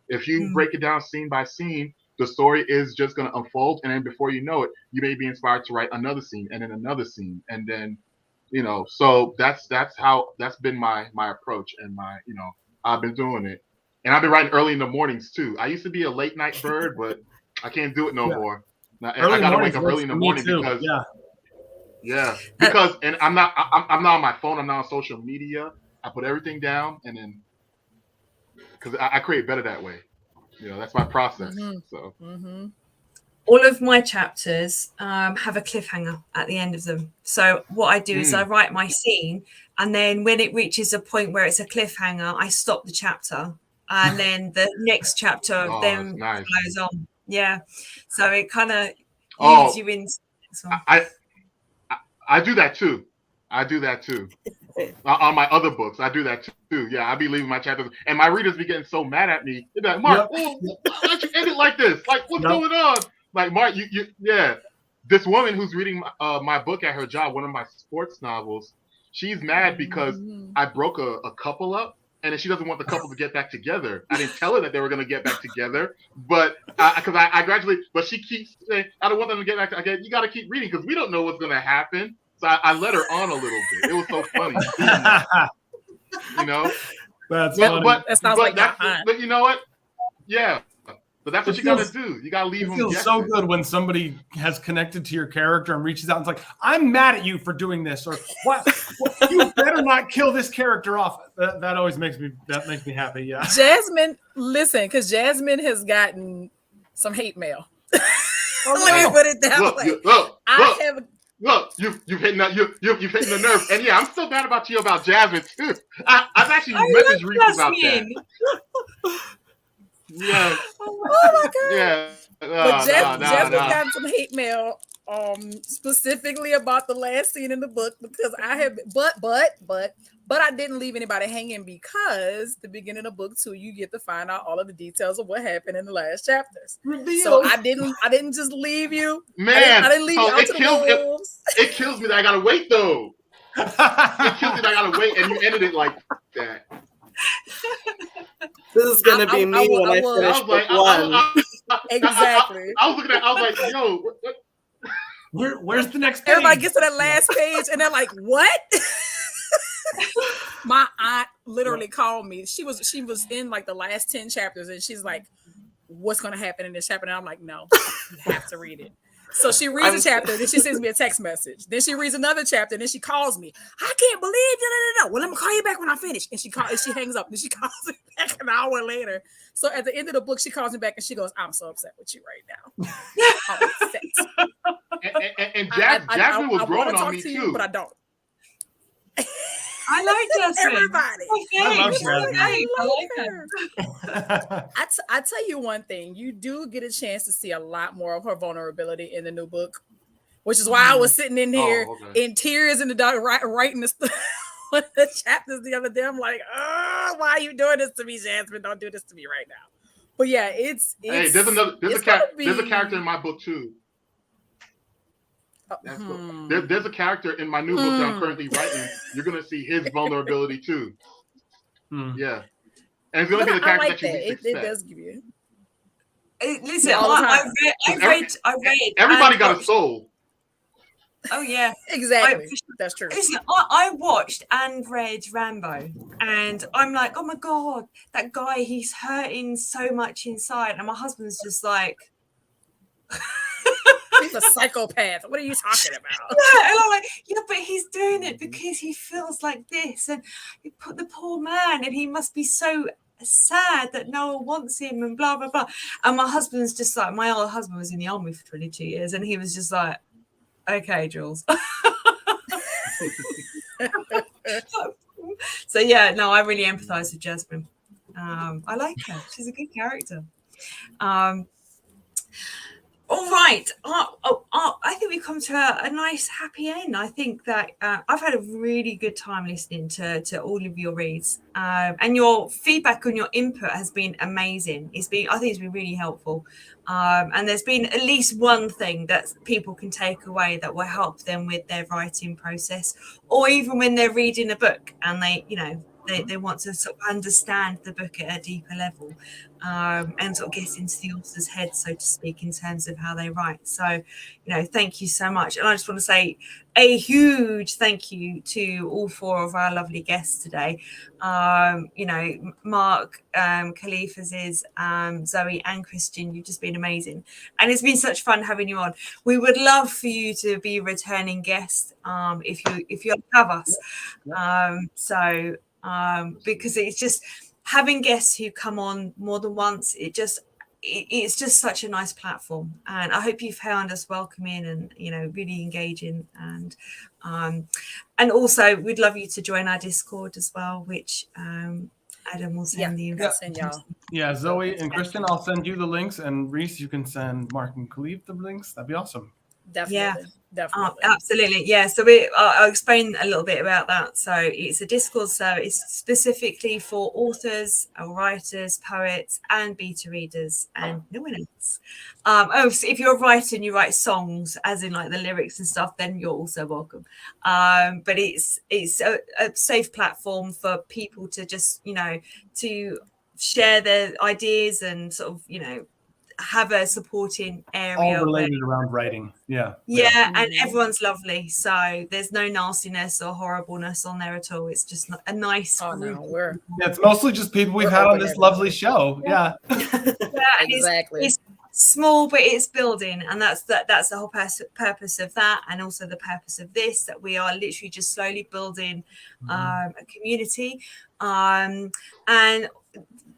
Speaker 8: If you break it down scene by scene, the story is just going to unfold, and then before you know it, you may be inspired to write another scene, and then another scene, and then So that's been my approach, and I've been doing it. And I've been writing early in the mornings too. I used to be a late night bird, but I can't do it no more. Now, I gotta wake up early in the morning because and I'm not on my phone. I'm not on social media. I put everything down, and then because I create better that way. That's my process. So
Speaker 1: all of my chapters have a cliffhanger at the end of them. So what I do is I write my scene, and then when it reaches a point where it's a cliffhanger, I stop the chapter. And then the next chapter flows on. Yeah. So it kind of leads you into this one.
Speaker 8: I do that too. On my other books, I do that too. Yeah, I be leaving my chapters. And my readers be getting so mad at me. They're like, Mark, why don't you end it like this? Like, what's going on? Like, Mark, this woman who's reading my book at her job, one of my sports novels, she's mad because I broke a couple up. And then she doesn't want the couple to get back together. I didn't tell her that they were going to get back together, but because I gradually, but she keeps saying, I don't want them to get back together. You got to keep reading because we don't know what's going to happen. So I let her on a little bit. It was so funny.
Speaker 2: That's funny.
Speaker 8: But you know what? Yeah. But that's what you got to do. You got to leave them guessing.
Speaker 2: It feels so good when somebody has connected to your character and reaches out and is like, I'm mad at you for doing this, or what? You better not kill this character off. That always makes me happy. Yeah.
Speaker 9: Jasmine, listen, because Jasmine has gotten some hate mail. Let me put it that way.
Speaker 8: You've hitting the nerve, and I'm still mad about Jasmine too. I've actually messaged Reese about that. Yeah.
Speaker 9: Oh my god. Yeah. But Jasmine got some hate mail, specifically about the last scene in the book because I have, but I didn't leave anybody hanging because the beginning of book 2, you get to find out all of the details of what happened in the last chapters. So I didn't just leave you.
Speaker 8: Man,
Speaker 9: I didn't leave you out to the wolves.
Speaker 8: It kills me that I gotta wait though. It kills me that I gotta wait, and you ended it like that.
Speaker 5: This is gonna be me when I finish book 1.
Speaker 9: Exactly.
Speaker 8: I was looking at. I was like, "Yo,
Speaker 2: where's the next page?"
Speaker 9: Everybody gets to that last page, and they're like, "What?" My aunt literally called me. She was in like the last 10 chapters, and she's like, "What's gonna happen in this chapter?" And I'm like, "No, you have to read it." So she reads a chapter, then she sends me a text message. Then she reads another chapter, and then she calls me. I can't believe no. Well, I'm gonna call you back when I finish. And she hangs up. Then she calls me back an hour later. So at the end of the book, she calls me back and she goes, "I'm so upset with you right now." I'm
Speaker 8: upset. And Jasmine was growing on me too,
Speaker 9: but I don't.
Speaker 1: I like Jasmine.
Speaker 9: Everybody.
Speaker 2: I love Jasmine.
Speaker 9: I tell you one thing, you do get a chance to see a lot more of her vulnerability in the new book, which is why I was sitting in here in tears in the dark writing the chapters the other day. I'm like, why are you doing this to me, Jasmine? Don't do this to me right now. But yeah, it's
Speaker 8: there's a character in my book too. There's a character in my new book that I'm currently writing. You're gonna see his vulnerability too. Yeah. And it's going to be the character that you least expect.
Speaker 9: It does give you.
Speaker 1: Listen, I read.
Speaker 8: Everybody got a soul.
Speaker 1: Oh yeah,
Speaker 9: exactly. That's true.
Speaker 1: Listen, I watched and read Rambo, and I'm like, oh my god, that guy, he's hurting so much inside, and my husband's just like,
Speaker 9: he's a psychopath. What are you talking about?
Speaker 1: Yeah, and I'm like, yeah, but he's doing it because he feels like this, and you put the poor man, and he must be so sad that no one wants him, and blah blah blah. And my husband's just like, my old husband was in the army for 22 years, and he was just like, okay, Jules. So yeah, no, I really empathize with Jasmine. I like her. She's a good character. All right. I think we've come to a nice happy end. I think that I've had a really good time listening to all of your reads, and your feedback and your input has been amazing. I think it's been really helpful. And there's been at least one thing that people can take away that will help them with their writing process, or even when they're reading a book and they want to sort of understand the book at a deeper level, and sort of get into the author's head, so to speak, in terms of how they write. So, thank you so much. And I just want to say a huge thank you to all four of our lovely guests today. Mark, Khalifa's, Zoe and Christian, you've just been amazing. And it's been such fun having you on. We would love for you to be a returning guest if you have us. Because it's just having guests who come on more than once, it's just such a nice platform, and I hope you found us welcoming and really engaging, and also we'd love you to join our Discord as well, which Adam will send the invitation.
Speaker 2: Yeah, Zoe and Christian, I'll send you the links, and Reese, you can send Mark and Khalif the links. That'd be awesome.
Speaker 9: Definitely.
Speaker 1: Absolutely. Yeah. So I'll explain a little bit about that. So it's a Discord service specifically for authors, writers, poets, and beta readers, and no one else. So if you're a writer and you write songs, as in like the lyrics and stuff, then you're also welcome. But it's a safe platform for people to just to share their ideas and sort of have a supporting area
Speaker 2: all related around writing. Yeah,
Speaker 1: and everyone's lovely, so there's no nastiness or horribleness on there at all. It's just a nice group.
Speaker 2: It's mostly just people we've had on this lovely show. Yeah.
Speaker 9: Exactly.
Speaker 1: It's small, but it's building, and that's the whole purpose of that, and also the purpose of this, that we are literally just slowly building a community. And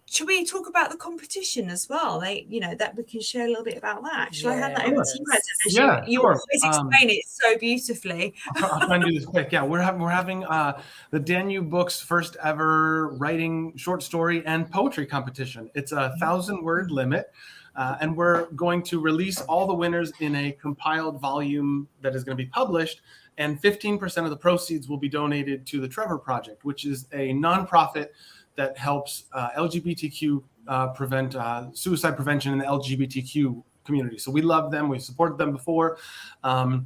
Speaker 1: should we talk about the competition as well? That we can share a little bit about that. Should I hand that over to you?
Speaker 2: Yeah,
Speaker 1: you always explain it so beautifully.
Speaker 2: I'll try and do this quick. Yeah, we're having the Danube Books first ever writing short story and poetry competition. It's a 1,000-word limit. And we're going to release all the winners in a compiled volume that is going to be published. And 15% of the proceeds will be donated to the Trevor Project, which is a nonprofit that helps LGBTQ prevent suicide prevention in the LGBTQ community. So we love them. We've supported them before. We have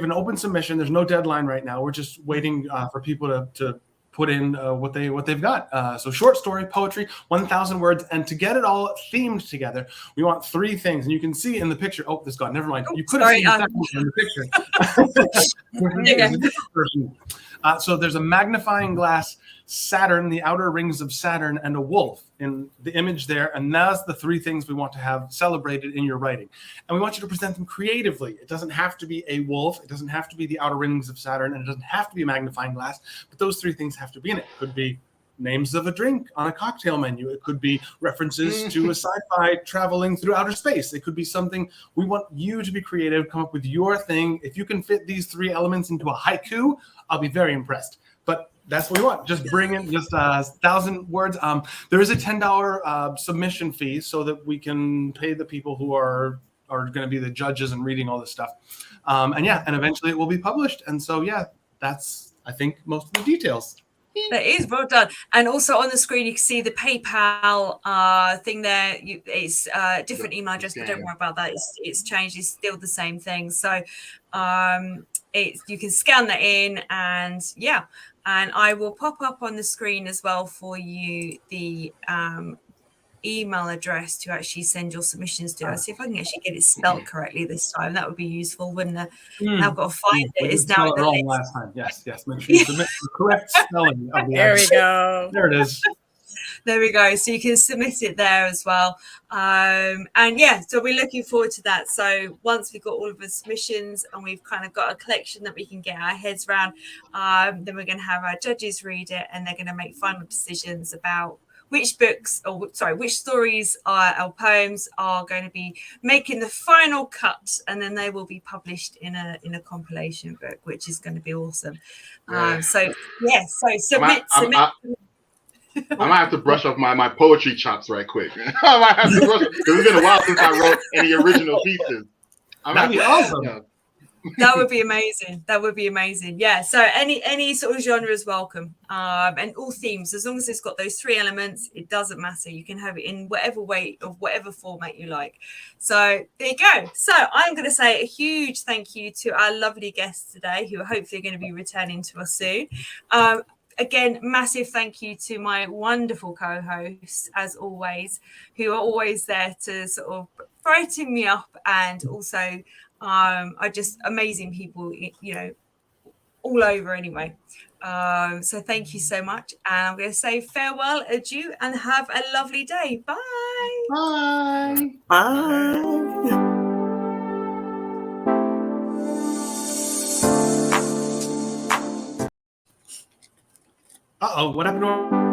Speaker 2: an open submission. There's no deadline right now. We're just waiting for people to put in what they've got. So short story, poetry, 1,000 words, and to get it all themed together, we want 3 things. And you can see in the picture. Oh, this gone. Never mind. You could have seen in the picture. So there's a magnifying glass Saturn, the outer rings of Saturn, and a wolf in the image there. And that's the 3 things we want to have celebrated in your writing. And we want you to present them creatively. It doesn't have to be a wolf. It doesn't have to be the outer rings of Saturn. And it doesn't have to be a magnifying glass. But those 3 things have to be in it. It could be names of a drink on a cocktail menu. It could be references to a sci-fi traveling through outer space. It could be something. We want you to be creative, come up with your thing. If you can fit these 3 elements into a haiku, I'll be very impressed. But that's what we want. Just bring in just 1,000 words. There is a $10 submission fee so that we can pay the people who are going to be the judges and reading all this stuff. And eventually it will be published. And so, that's, I think, most of the details.
Speaker 1: That is well done. And also on the screen, you can see the PayPal thing there. It's a different email address, but don't worry about that. It's changed. It's still the same thing. So, you can scan that in, and yeah, and I will pop up on the screen as well for you the email address to actually send your submissions to. I'll see if I can actually get it spelled correctly this time. That would be useful, wouldn't it? Now I've got to find it. It's now
Speaker 2: spell it wrong last time. Yes. Make sure you submit the correct spelling of the
Speaker 9: There we go.
Speaker 2: There it is.
Speaker 1: There we go. So you can submit it there as well. And yeah, so we're looking forward to that. So once we've got all of the submissions and we've kind of got a collection that we can get our heads around, then we're going to have our judges read it, and they're going to make final decisions about which which stories or poems are going to be making the final cut, and then they will be published in a compilation book, which is going to be awesome. So submit.
Speaker 8: I might have to brush up my poetry chops right quick. I might have to brush because it's been a while since I wrote any original pieces.
Speaker 2: That'd be awesome.
Speaker 1: That would be amazing. That would be amazing. Yeah. So any sort of genre is welcome, and all themes, as long as it's got those 3 elements, it doesn't matter. You can have it in whatever way or whatever format you like. So there you go. So I'm going to say a huge thank you to our lovely guests today, who are hopefully going to be returning to us soon. Again, massive thank you to my wonderful co-hosts, as always, who are always there to sort of brighten me up, and also are just amazing people, all over anyway. So thank you so much. And I'm going to say farewell, adieu, and have a lovely day. Bye.
Speaker 8: Bye.
Speaker 5: Bye.
Speaker 2: What happened to our